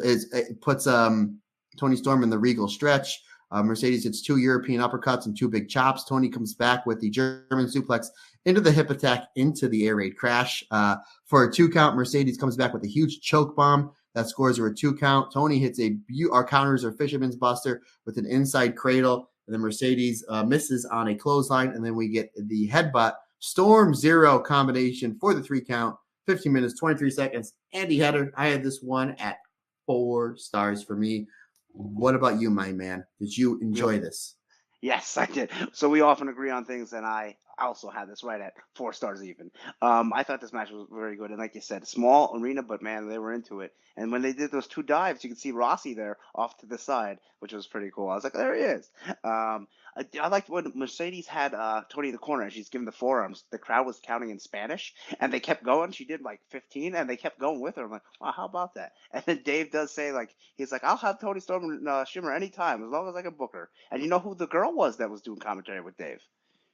puts Toni Storm in the regal stretch. Mercedes hits 2 European uppercuts and 2 big chops. Toni comes back with the German suplex into the hip attack into the air raid crash. For a 2 count, Mercedes comes back with a huge choke bomb that scores her a 2 count. Toni hits counters her fisherman's buster with an inside cradle. And then Mercedes misses on a clothesline. And then we get the headbutt Storm Zero combination for the 3 count. 15 minutes, 23 seconds. Andy Header, I had this one at 4 stars for me. What about you, my man? Did you enjoy this? Yes, I did. So we often agree on things, and I also had this right at 4 stars even. I thought this match was very good, and like you said, small arena, but man, they were into it. And when they did those 2 dives, you could see Rossi there off to the side, which was pretty cool. I was like, there he is. I liked when Mercedes had Toni in the corner, and she's giving the forearms. The crowd was counting in Spanish, and they kept going. She did like 15, and they kept going with her. I'm like, wow, how about that? And then Dave does say like, he's like, I'll have Toni Storm and Shimmer anytime as long as I can book her. And you know who the girl was that was doing commentary with Dave?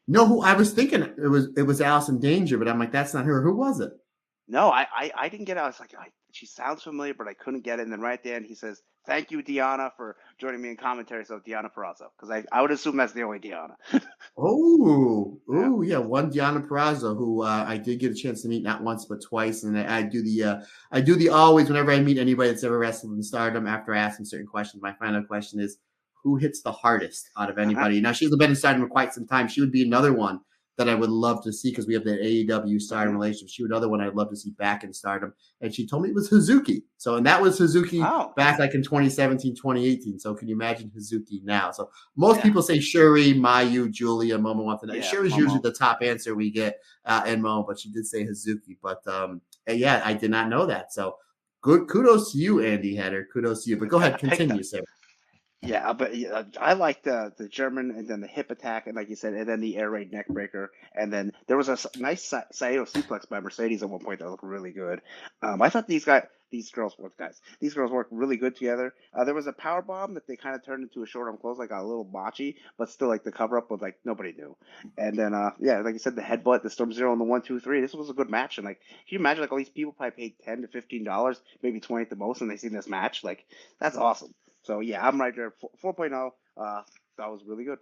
No, who I was thinking it was Allison Danger, but I'm like, that's not her. Who was it? No, I didn't get it. I was like, she sounds familiar, but I couldn't get it. And then right there, and he says, "Thank you, Deanna, for joining me in commentary." So Deanna Purrazzo, because I would assume that's the only Deanna. Yeah, one Deanna Purrazzo, who I did get a chance to meet not once but twice, and I do the always whenever I meet anybody that's ever wrestled in Stardom. After asking certain questions, my final question is, who hits the hardest out of anybody? Now she's been in Stardom for quite some time. She would be another one that I would love to see because we have that AEW Stardom relationship. She would another one I'd love to see back in Stardom. And she told me it was Hazuki. So, and that was Hazuki back like in 2017, 2018. So can you imagine Hazuki now? So most people say Shuri, Mayu, Julia, Momo Watanabe. Yeah, Shuri's usually the top answer we get and Momo, but she did say Hazuki. But yeah, I did not know that. So good. Kudos to you, Andy Header. Kudos to you. But go ahead, continue, sir. Yeah, but I like the German and then the hip attack, and like you said, and then the air raid neck breaker, and then there was a nice Saito suplex by Mercedes at one point that looked really good. I thought these girls worked really good together. There was a power bomb that they kind of turned into a short arm close, like a little botchy, but still like the cover up was like nobody knew. And then yeah, like you said, the headbutt, the Storm Zero, and the 1-2-3. This was a good match, and like, can you imagine like all these people probably paid $10 to $15, maybe 20 at the most, and they seen this match? Like, that's awesome. So yeah, I'm right there. 4.0. That was really good.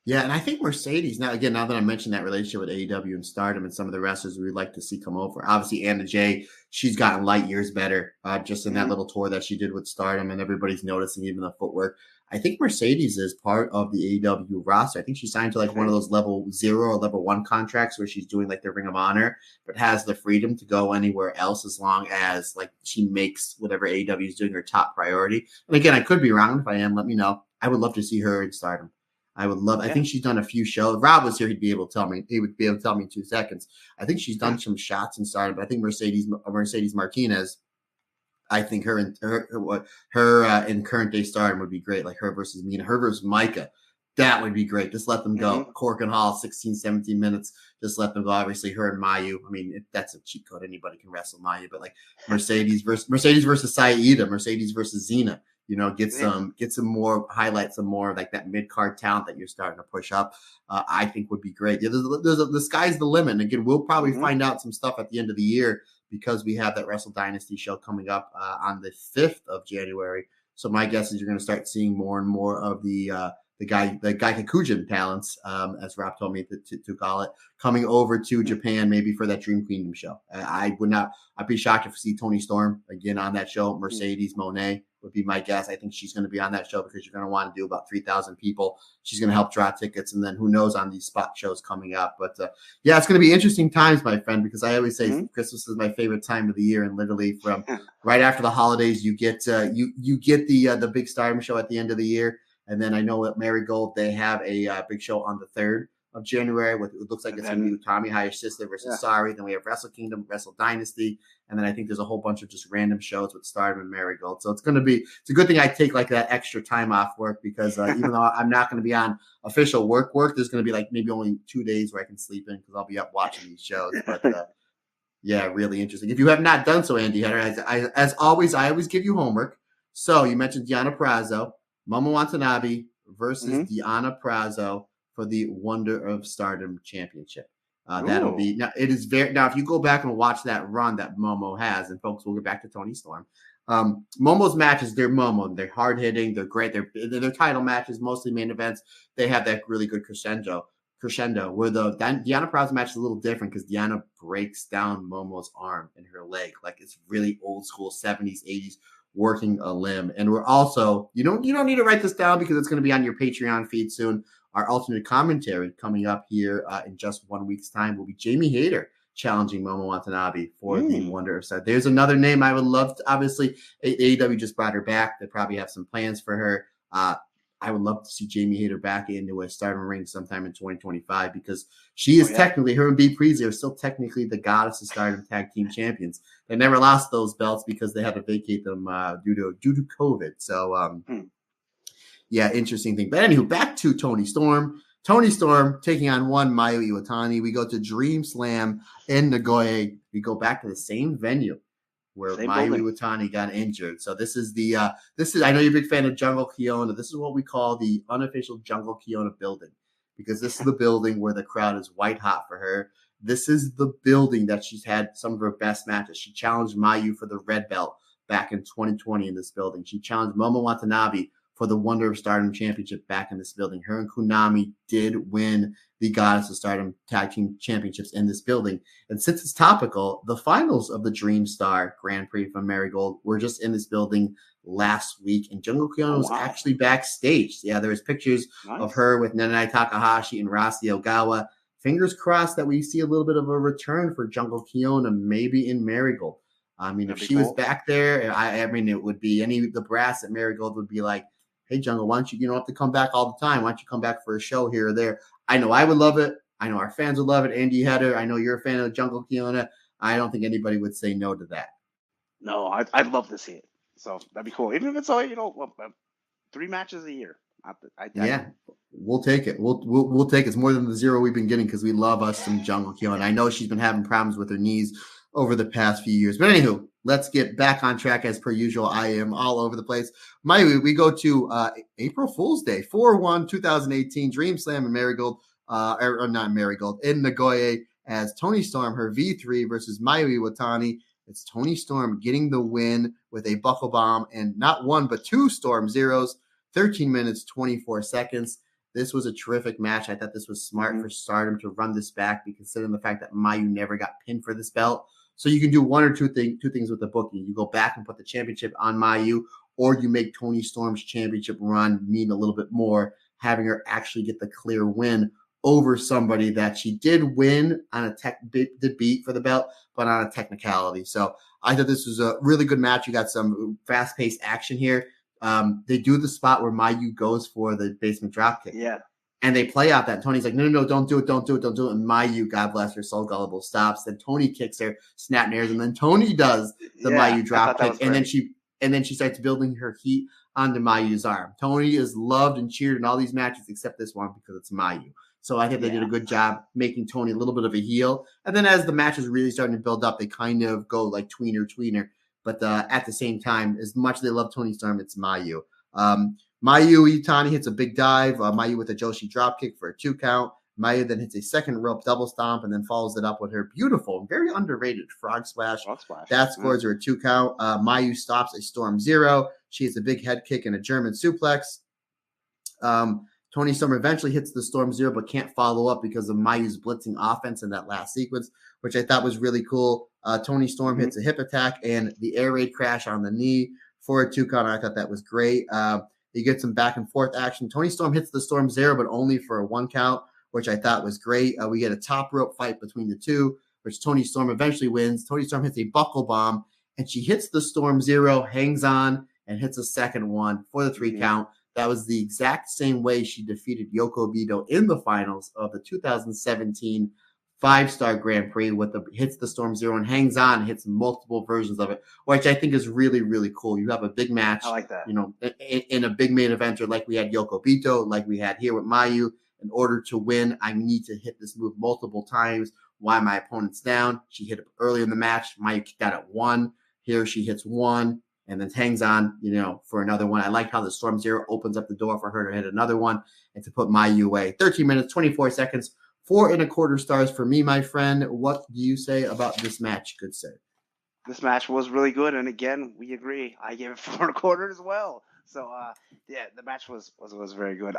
Yeah, and I think Mercedes now that I mentioned that relationship with AEW and Stardom and some of the wrestlers we'd like to see come over. Obviously, Anna Jay, she's gotten light years better just in that little tour that she did with Stardom, and everybody's noticing even the footwork. I think Mercedes is part of the AEW roster. I think she signed to like one of those level 0 or level 1 contracts where she's doing like the Ring of Honor, but has the freedom to go anywhere else as long as like she makes whatever AEW is doing her top priority. And again, I could be wrong. If I am, let me know. I would love to see her in Stardom. I would love. I think she's done a few shows. If Rob was here, he'd be able to tell me. He would be able to tell me in 2 seconds. I think she's done some shots in Stardom, but I think Mercedes Martinez. I think her in current day Stardom would be great. Like her versus Mina, her versus Micah. That would be great. Just let them go. Cork and Hall, 16, 17 minutes. Just let them go. Obviously, her and Mayu. I mean, that's a cheat code. Anybody can wrestle Mayu, but like Mercedes versus Saida, Mercedes versus Xena. You know, get some more, highlight some more like that mid card talent that you're starting to push up. I think would be great. Yeah, the sky's the limit. And again, we'll probably find out some stuff at the end of the year because we have that Wrestle Dynasty show coming up on the 5th of January. So my guess is you're going to start seeing more and more of the Gaikakujin talents, as Rob told me to call it, coming over to Japan maybe for that Dream Kingdom show. I'd be shocked if we see Toni Storm again on that show. Mercedes Monet would be my guess. I think she's going to be on that show because you're going to want to do about 3,000 people. She's going to help draw tickets, and then who knows on these spot shows coming up. But yeah, it's going to be interesting times, my friend, because I always say Christmas is my favorite time of the year, and literally from right after the holidays, you get you get the big Stardom show at the end of the year. And then I know at Marigold, they have a big show on the 3rd of January. It looks like it's going to be Utami Hayashishita versus Sari. Then we have Wrestle Kingdom, Wrestle Dynasty. And then I think there's a whole bunch of just random shows with Stardom and Marigold. So it's a good thing I take like that extra time off work because even though I'm not going to be on official work, there's going to be like maybe only 2 days where I can sleep in because I'll be up watching these shows. But yeah, really interesting. If you have not done so, Andy Header, as always, I always give you homework. So you mentioned Deanna Purrazzo. Momo Watanabe versus Deanna Purrazzo for the Wonder of Stardom Championship. That'll be now. It is if you go back and watch that run that Momo has, and folks, we'll get back to Toni Storm. Momo's matches, they're Momo. They're hard hitting. They're great. They're title matches, mostly main events. They have that really good crescendo. Where the Deanna Purrazzo match is a little different because Deanna breaks down Momo's arm and her leg, like it's really old school 70s, 80s. Working a limb. And we're also, you don't need to write this down because it's going to be on your Patreon feed soon. Our alternate commentary coming up here in just 1 week's time will be Jamie Hayter challenging Momo Watanabe for the Wonder of Stardom. There's another name I would love to, obviously, AEW just brought her back. They probably have some plans for her. I would love to see Jamie Hayter back into a Stardom ring sometime in 2025 because she is technically, her and B. Priestley are still technically the Goddess of Stardom Tag Team Champions. They never lost those belts because they had to vacate them due to COVID. So, yeah, interesting thing. But anywho, back to Toni Storm. Toni Storm taking on one Mayu Iwatani. We go to Dream Slam in Nagoya. We go back to the same venue where Mayu Iwatani got injured. So this is I know you're a big fan of Jungle Kiona. This is what we call the unofficial Jungle Kiona building because this is the building where the crowd is white hot for her. This is the building that she's had some of her best matches. She challenged Mayu for the red belt back in 2020 in this building. She challenged Momo Watanabe for the Wonder of Stardom Championship back in this building. Her and Konami did win the Goddess of Stardom Tag Team Championships in this building. And since it's topical, the finals of the Dream Star Grand Prix from Marigold were just in this building last week. And Jungle Kiona was actually backstage. Yeah, there was pictures of her with Nanae Takahashi and Rasi Ogawa. Fingers crossed that we see a little bit of a return for Jungle Kiona, maybe in Marigold. I mean, if she was back there, I mean, it would be the brass at Marigold would be like, hey, Jungle, why don't you don't have to come back all the time. Why don't you come back for a show here or there? I know I would love it. I know our fans would love it. Andy Header, I know you're a fan of Jungle Kiona. I don't think anybody would say no to that. No, I'd love to see it. So that'd be cool. Even if it's 3 matches a year. We'll take it. We'll take it. It's more than the 0 we've been getting because we love us some Jungle Kiona. I know she's been having problems with her knees over the past few years. But anywho, let's get back on track as per usual. I am all over the place. We go to April Fool's Day, 4/1/2018, Dream Slam in Marigold, or not Marigold, in Nagoya as Toni Storm, her V3 versus Mayu Iwatani. It's Toni Storm getting the win with a buckle bomb and not one, but 2 Storm Zeros, 13 minutes, 24 seconds. This was a terrific match. I thought this was smart for Stardom to run this back, considering the fact that Mayu never got pinned for this belt. So you can do one or two things with the booking. You go back and put the championship on Mayu, or you make Toni Storm's championship run mean a little bit more, having her actually get the clear win over somebody that she did win on a did beat for the belt, but on a technicality. So I thought this was a really good match. You got some fast-paced action here. They do the spot where Mayu goes for the basement dropkick. Yeah. And they play out that. And Tony's like, no, don't do it. And Mayu, God bless her soul, gullible, stops. Then Toni kicks her, snap nares, and then Toni does the Mayu drop kick. And then she starts building her heat onto Mayu's arm. Toni is loved and cheered in all these matches except this one because it's Mayu. So I think they did a good job making Toni a little bit of a heel. And then as the match is really starting to build up, they kind of go like tweener. But at the same time, as much as they love Toni Storm, it's Mayu. Mayu Iwatani hits a big dive. Mayu with a Joshi dropkick for a 2 count. Mayu then hits a second rope double stomp and then follows it up with her beautiful, very underrated frog splash. That scores her a 2 count. Mayu stops a Storm Zero. She hits a big head kick and a German suplex. Toni Storm eventually hits the Storm Zero but can't follow up because of Mayu's blitzing offense in that last sequence, which I thought was really cool. Toni Storm hits a hip attack and the air raid crash on the knee for a 2 count. I thought that was great. You get some back and forth action. Toni Storm hits the Storm Zero, but only for a 1 count, which I thought was great. We get a top rope fight between the two, which Toni Storm eventually wins. Toni Storm hits a buckle bomb, and she hits the Storm Zero, hangs on, and hits a second one for the 3 count. That was the exact same way she defeated Yoko Bito in the finals of the 2017 5-star Grand Prix hits the Storm Zero and hangs on, hits multiple versions of it, which I think is really, really cool. You have a big match, I like that. In a big main eventer like we had Yoko Bito, like we had here with Mayu. In order to win, I need to hit this move multiple times while my opponent's down. She hit it early in the match. Mayu kicked out at 1. Here she hits 1 and then hangs on, for another one. I like how the Storm Zero opens up the door for her to hit another one and to put Mayu away. 13 minutes, 24 seconds. 4.25 stars for me, my friend. What do you say about this match, good sir? This match was really good, and again, we agree. I gave it 4.25 as well. So, the match was very good.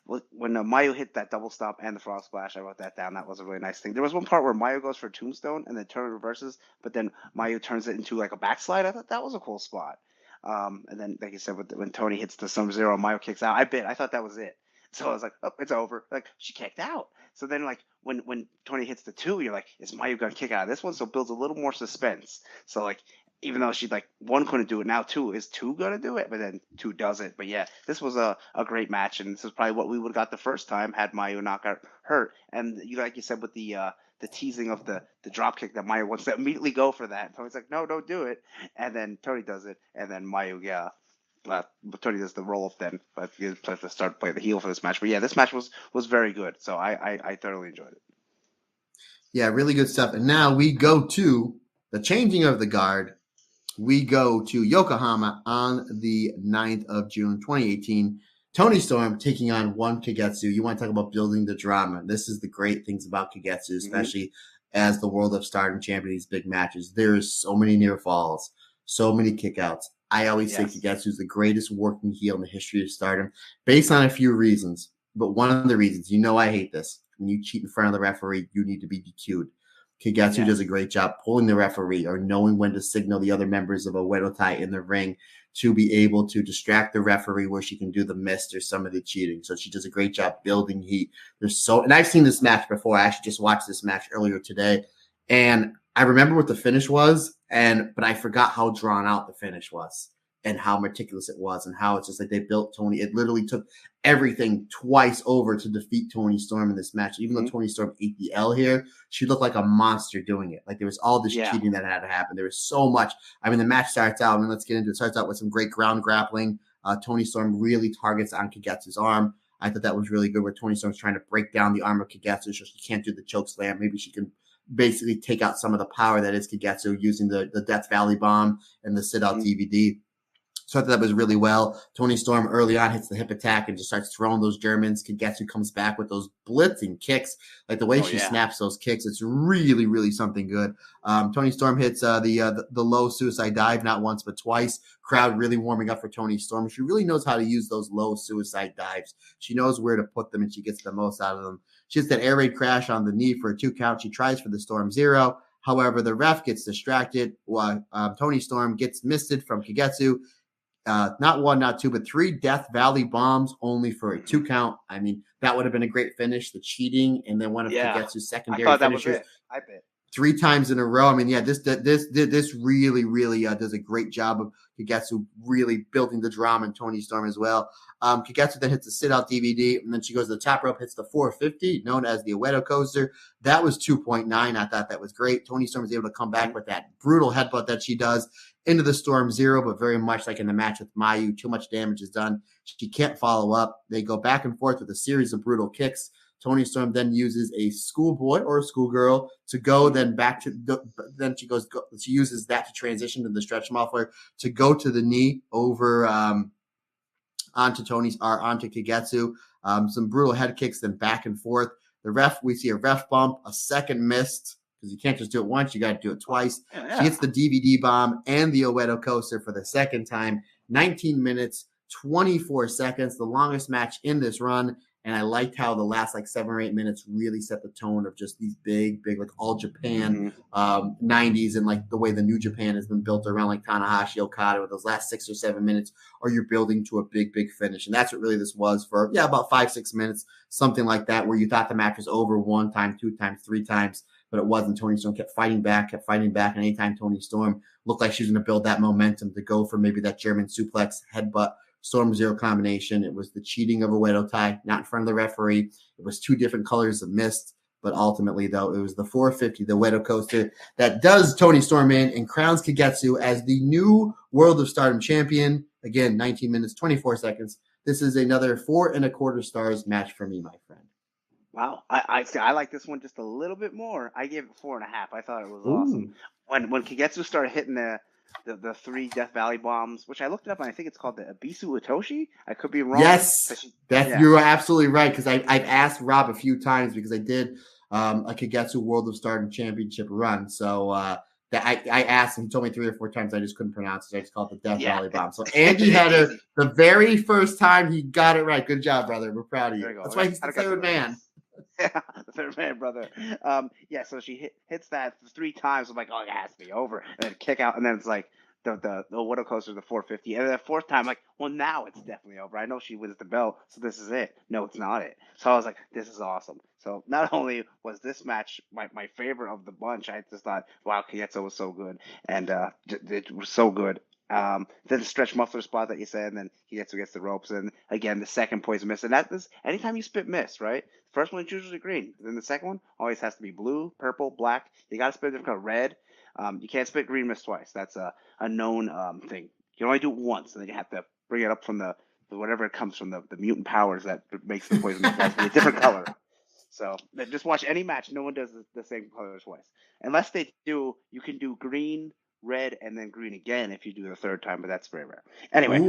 When Mayu hit that double stomp and the frog splash, I wrote that down. That was a really nice thing. There was one part where Mayu goes for a tombstone and then turn reverses, but then Mayu turns it into like a backslide. I thought that was a cool spot. And then, like you said, when Toni hits the Storm Zero, Mayu kicks out. I thought that was it. So I was like, oh, it's over. Like, she kicked out. So then, like, when Toni hits the 2, you're like, is Mayu going to kick out of this one? So it builds a little more suspense. So, like, even though she like one couldn't do it, now two gonna do it, but then two does it. But yeah, this was a great match, and this is probably what we would have got the first time had Mayu not got hurt. And like you said with the teasing of the drop kick that Mayu wants to immediately go for that. And Tony's like, no, don't do it. And then Tony does it, and then Mayu, but Tony does the roll up then, but he has to start playing the heel for this match. But yeah, this match was very good, so I thoroughly enjoyed it. Yeah, really good stuff. And now we go to the changing of the guard. We go to Yokohama on the 9th of June, 2018. Toni Storm taking on One Kagetsu. You want to talk about building the drama. This is the great things about Kagetsu, especially as the World of Stardom champion, these big matches. There's so many near falls, so many kickouts. I always say Kagetsu is the greatest working heel in the history of Stardom, based on a few reasons. But one of the reasons, I hate this. When you cheat in front of the referee, you need to be DQ'd. Kagetsu does a great job pulling the referee or knowing when to signal the other members of a Wedotai in the ring to be able to distract the referee where she can do the mist or some of the cheating. So she does a great job building heat. And I've seen this match before. I actually just watched this match earlier today, and I remember what the finish was, but I forgot how drawn out the finish was and how meticulous it was and how it's just like they built Toni. It literally took everything twice over to defeat Toni Storm in this match. Even though Toni Storm ate the L here, she looked like a monster doing it. Like there was all this cheating that had to happen. There was so much. I mean, the match starts out, let's get into it. It starts out with some great ground grappling. Toni Storm really targets on Kagetsu's arm. I thought that was really good where Toni Storm's trying to break down the arm of Kagetsu so she can't do the choke slam. Maybe she can basically take out some of the power that is Kagetsu using the Death Valley Bomb and the sit-out DVD. So I thought that was really well. Toni Storm early on hits the hip attack and just starts throwing those Germans. Kagetsu comes back with those blitzing kicks. Like the way she snaps those kicks, it's really, really something good. Toni Storm hits the low suicide dive not once but twice. Crowd really warming up for Toni Storm. She really knows how to use those low suicide dives. She knows where to put them and she gets the most out of them. She hits that air raid crash on the knee for a 2 count. She tries for the Storm Zero. However, the ref gets distracted. Toni Storm gets misted from Kagetsu. Not one, not two, but 3 Death Valley bombs only for a 2 count. I mean, that would have been a great finish. The cheating and then one of Kagetsu's secondary finishers. I bet 3 times in a row. I mean, this really, really does a great job of Kagetsu really building the drama in Toni Storm as well. Kagetsu then hits the sit-out DVD, and then she goes to the top rope, hits the 450, known as the Uedo coaster. That was 2.9. I thought that was great. Toni Storm was able to come back with that brutal headbutt that she does into the Storm Zero, but very much like in the match with Mayu, too much damage is done. She can't follow up. They go back and forth with a series of brutal kicks. Toni Storm then uses a schoolboy or a schoolgirl to go then back to then she uses that to transition to the stretch muffler to go to the knee over onto Kagetsu. Some brutal head kicks, then back and forth. We see a ref bump, a second missed because you can't just do it once, you got to do it twice. She hits the DVD bomb and the Uedo coaster for the second time. 19 minutes, 24 seconds, the longest match in this run. And I liked how the last 7 or 8 minutes really set the tone of just these big, like all Japan 90s and the way the New Japan has been built around Tanahashi, Okada with those last 6 or 7 minutes, or you're building to a big, big finish. And that's what really this was for, about 5-6 minutes, something like that, where you thought the match was over 1 time, 2 times, 3 times, but it wasn't. Toni Storm kept fighting back. And anytime Toni Storm looked like she was going to build that momentum to go for maybe that German suplex, headbutt, Storm Zero combination. It was the cheating of a Wedotai, not in front of the referee. It was 2 different colors of mist, but ultimately, though, it was the 450, the Uedo coaster, that does Toni Storm in and crowns Kagetsu as the new World of Stardom champion. Again, 19 minutes, 24 seconds. This is another 4 1/4 stars match for me, my friend. Wow, I like this one just a little bit more. I gave it 4.5. I thought it was awesome. When Kagetsu started hitting the 3 Death Valley bombs, which I looked it up, and I think it's called the Abisu Utoshi. I could be wrong. Yes, you're absolutely right, because I've asked Rob a few times because I did a Kagetsu World of Stardom Championship run. So that I asked him, he told me 3 or 4 times I just couldn't pronounce it. I just called it the Death Valley Bomb. So Andy had her the very first time he got it right. Good job, brother. We're proud of you. That's why he's the third man. Yeah, the third man, brother. So she hits that 3 times. I'm like, oh, it has to be over. And then kick out. And then it's like, the Widow Coaster, the 450, and the fourth time, like, well, now it's definitely over. I know she wins the belt, so this is it. No, it's not it. So I was like, this is awesome. So not only was this match my favorite of the bunch, I just thought, wow, Kagetsu was so good, and it was so good. Then the stretch muffler spot that you said, and then Kagetsu gets the ropes, and again the second poison mist, and that is anytime you spit mist, right? First one is usually green, then the second one always has to be blue, purple, black. You got to spit a different color, red. You can't spit green mist twice. That's a known thing. You can only do it once, and then you have to bring it up from the whatever it comes from, the mutant powers that makes the poison mist. It has to be a different color. So just watch any match. No one does the same color twice, unless they do. You can do green, red, and then green again if you do the third time, but that's very rare. Anyway,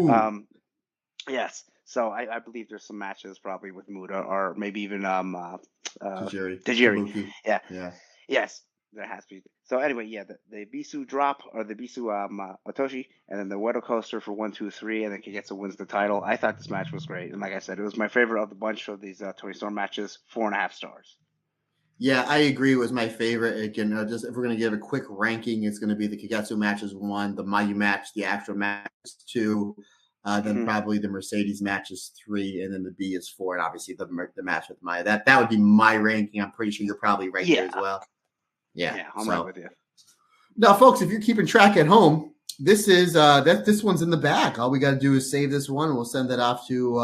yes. So I believe there's some matches probably with Muda, or maybe even Tajiri. Yeah. Yes. There has to be. So anyway, yeah, the Bisu drop, or the Bisu Otoshi, and then the Widow Coaster for 1, 2, 3, and then Kagetsu wins the title. I thought this match was great, and like I said, it was my favorite of the bunch of these Toni Storm matches. 4.5 stars. Yeah, I agree. It was my favorite. Again, just if we're going to give a quick ranking, it's going to be the Kagetsu matches 1, the Mayu match, the actual match 2, then probably the Mercedes matches 3, and then the B is 4, and obviously the match with Maya. That would be my ranking. I'm pretty sure you're probably right there as well. Yeah, I'm right with you. Now, folks, if you're keeping track at home, this is this one's in the bag. All we got to do is save this one, and we'll send that off to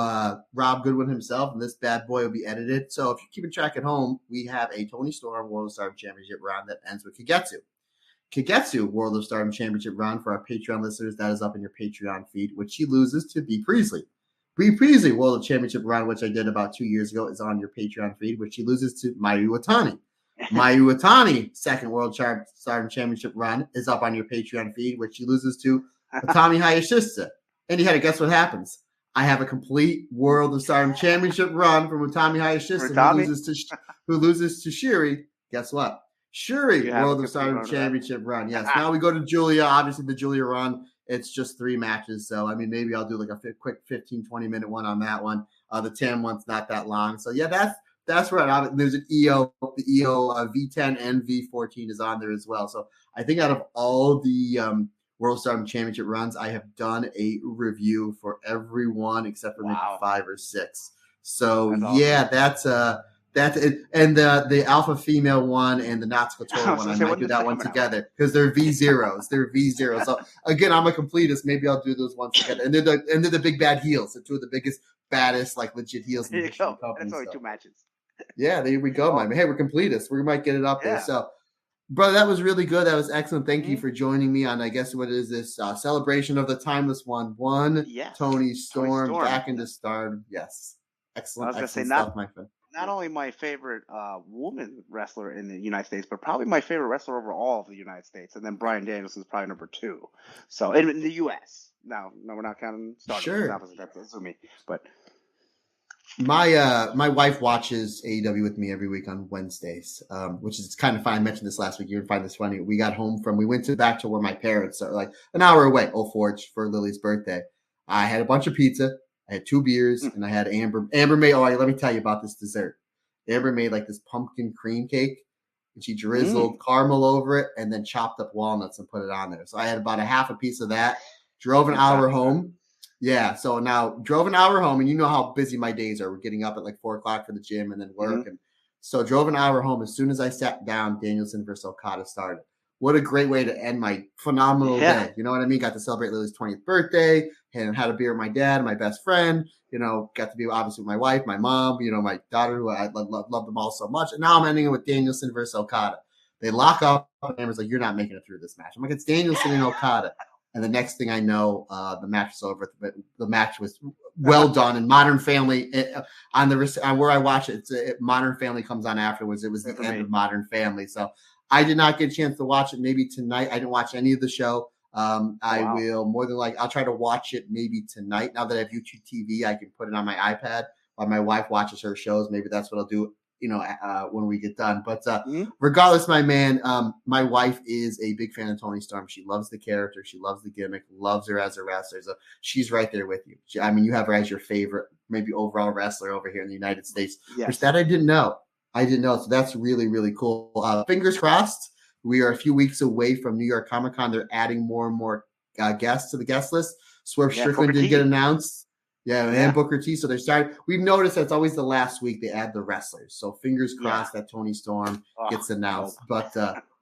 Rob Goodwin himself, and this bad boy will be edited. So if you're keeping track at home, we have a Toni Storm World of Stardom Championship run that ends with Kagetsu. Kagetsu World of Stardom Championship run for our Patreon listeners. That is up in your Patreon feed, which she loses to Bea Priestley. Bea Priestley World Championship run, which I did about 2 years ago, is on your Patreon feed, which she loses to Mayu Iwatani. Mayu Iwatani second World Stardom Championship run is up on your Patreon feed, which she loses to Utami Hayashishita. And you had to guess what happens. I have a complete World of Stardom Championship run from Utami Hayashishita, who loses to Shuri. Guess what? Shuri World of Stardom Championship run. Yes. Now we go to Julia. Obviously, the Julia run, it's just 3 matches. So, I mean, maybe I'll do like a quick 15, 20-minute one on that one. The Tam one's not that long. So, yeah, that's right. There's an EO, the EO V10 and V14 is on there as well. So I think out of all the World Stardom Championship runs, I have done a review for every one except for maybe 5 or 6. So that's that's it. And the Alpha Female one and the Natsuko Tora one, I might do that one together because they're V0s. They're V0s. So again, I'm a completist. Maybe I'll do those ones together. And they're the big bad heels. The 2 of the biggest, baddest, like legit heels. There you go. That's only 2 matches. Yeah, there we go, man. Hey, we're completists. We might get it up there. So, brother, that was really good. That was excellent. Thank you for joining me on, I guess, what is this celebration of the timeless one? Toni Storm back into Stardom. Yes, excellent. I was gonna say, stuff, my friend. Not only my favorite woman wrestler in the United States, but probably my favorite wrestler overall of the United States, and then Bryan Danielson's probably number 2. So in the U.S. No, we're not counting Stardom. Sure, that's me, but. My wife watches AEW with me every week on Wednesdays, which is kind of fun. I mentioned this last week. You would find this funny. We went back to where my parents are, like an hour away, Old Forge, for Lily's birthday. I had a bunch of pizza. I had 2 beers, and I had Amber made. Oh, let me tell you about this dessert. Amber made like this pumpkin cream cake, and she drizzled caramel over it, and then chopped up walnuts and put it on there. So I had about a half a piece of that. Drove an hour home. Yeah, so now drove an hour home, and you know how busy my days are. We're getting up at like 4 o'clock for the gym and then work. And so drove an hour home. As soon as I sat down, Danielson versus Okada started. What a great way to end my phenomenal day. You know what I mean? Got to celebrate Lily's 20th birthday and had a beer with my dad, my best friend. You know, got to be obviously with my wife, my mom, you know, my daughter, who I love them all so much. And now I'm ending it with Danielson versus Okada. They lock up, and Amber's like, you're not making it through this match. I'm like, it's Danielson and Okada. And the next thing I know, the match was over. The match was well done. And Modern Family on where I watch it, Modern Family comes on afterwards. It was the end of Modern Family. So I did not get a chance to watch it. Maybe tonight. I didn't watch any of the show. I will more than I'll try to watch it maybe tonight. Now that I have YouTube TV, I can put it on my iPad while my wife watches her shows. Maybe that's what I'll do. You know, when we get done. But regardless, my man, my wife is a big fan of Toni Storm. She loves the character. She loves the gimmick, loves her as a wrestler. So she's right there with you. You have her as your favorite, maybe overall wrestler over here in the United States. Yes. Which that I didn't know. So that's really, really cool. Fingers crossed. We are a few weeks away from New York Comic Con. They're adding more and more guests to the guest list. Swerve Strickland Booker did T. get announced. Yeah, and Booker T. So they're starting. We've noticed that it's always the last week they add the wrestlers. So fingers crossed that Toni Storm gets announced. But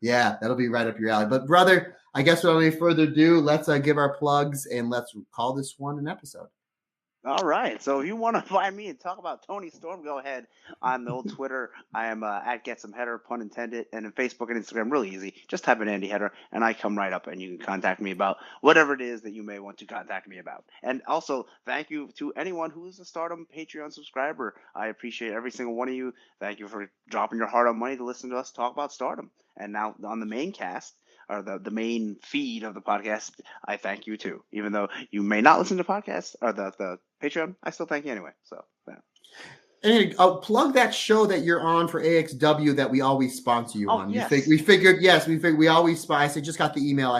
that'll be right up your alley. But brother, I guess without any further ado, let's give our plugs and let's call this one an episode. All right. So if you want to find me and talk about Toni Storm, go ahead on the old Twitter. I am at Get Some Header, pun intended, and on Facebook and Instagram, really easy. Just type in Andy Header, and I come right up, and you can contact me about whatever it is that you may want to contact me about. And also, thank you to anyone who is a Stardom Patreon subscriber. I appreciate every single one of you. Thank you for dropping your hard-earned money to listen to us talk about Stardom. And now on the main cast, or the main feed of the podcast, I thank you too. Even though you may not listen to podcasts or the Patreon, I still thank you anyway. So And I'll plug that show that you're on for AXW that we always sponsor you on. Yes. We figured we always sponsor. I said, just got the email. I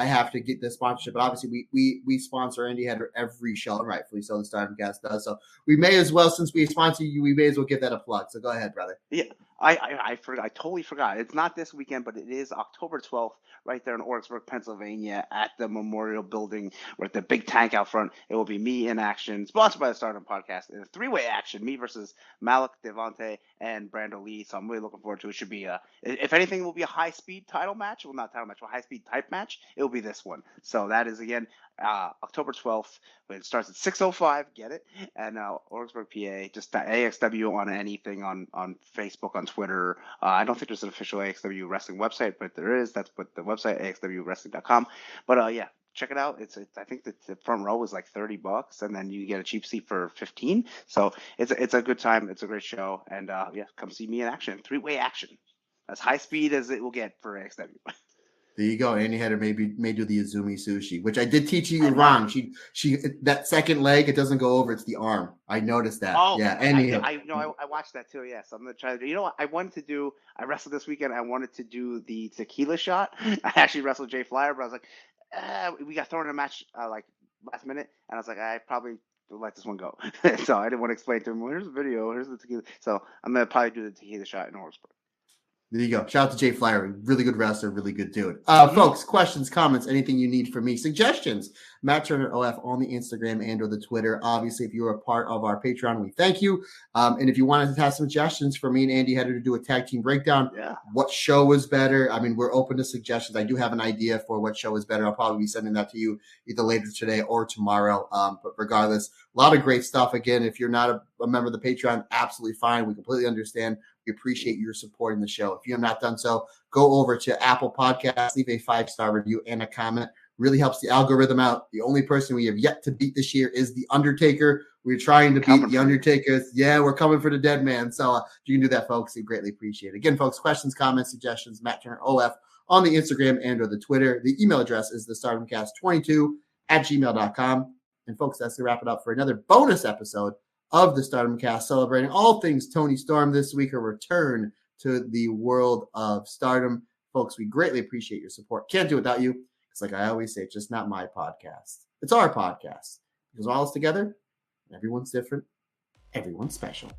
have to get the sponsorship, but obviously we sponsor Andy Header every show, and rightfully so. The Stardom Cast does. So we may as well, since we sponsor you, we may as well give that a plug. So go ahead, brother. Yeah, I forgot. I totally forgot. It's not this weekend, but it is October 12th, right there in Orexburg, Pennsylvania, at the Memorial Building with the big tank out front. It will be me in action, sponsored by the Stardom Podcast, in a three-way action, me versus Malik, Devontae, and Brando Lee. So I'm really looking forward to it. It should be if anything, it will be a high-speed title match. Well, not title match, but high-speed type match. It will be this one. So that is again October 12th. It starts at 6:05. Get it? And Orexburg, PA. Just AXW on anything on Facebook, on Twitter. I don't think there's an official AXW wrestling website, but there is. That's what the website, AXWwrestling.com. But check it out. I think the front row is like $30, and then you get a cheap seat for $15. So it's a good time. It's a great show, and come see me in action. Three-way action, as high speed as it will get for AXW. There you go. Andy Header may do the Izumi sushi, which I did teach you wrong. She that second leg, it doesn't go over; it's the arm. I noticed that. Oh, yeah. I watched that too. Yeah, so I'm gonna try to do. You know what? I wrestled this weekend. I wanted to do the tequila shot. I actually wrestled Jay Flyer, but I was like, we got thrown in a match like last minute, and I was like, I probably will let this one go. So I didn't want to explain to him. Well, here's the video. Here's the tequila. So I'm gonna probably do the tequila shot in Orexburg. There you go. Shout out to Jay Flyer. Really good wrestler, really good dude. Folks, questions, comments, anything you need from me, suggestions, Matt Turner OF on the Instagram and or the Twitter. Obviously, if you're a part of our Patreon, we thank you. And if you wanted to have some suggestions for me and Andy Header to do a tag team breakdown, what show was better? I mean, we're open to suggestions. I do have an idea for what show is better. I'll probably be sending that to you either later today or tomorrow. But regardless, a lot of great stuff. Again, if you're not a member of the Patreon, absolutely fine. We completely understand. We appreciate your support in the show. If you have not done so, go over to Apple Podcasts, leave a 5-star review and a comment. Really helps the algorithm out. The only person we have yet to beat this year is The Undertaker. We're trying to beat The Undertaker. Yeah, we're coming for the dead man. So if you can do that, folks, we greatly appreciate it. Again, folks, questions, comments, suggestions, Matt Turner OF on the Instagram and or the Twitter. The email address is thestardomcast22@gmail.com. And folks, that's to wrap it up for another bonus episode of the Stardom Cast, celebrating all things Toni Storm this week, her return to the world of Stardom. Folks, we greatly appreciate your support. Can't do it without you. It's like I always say, it's just not my podcast. It's our podcast. Because all is together, everyone's different, everyone's special.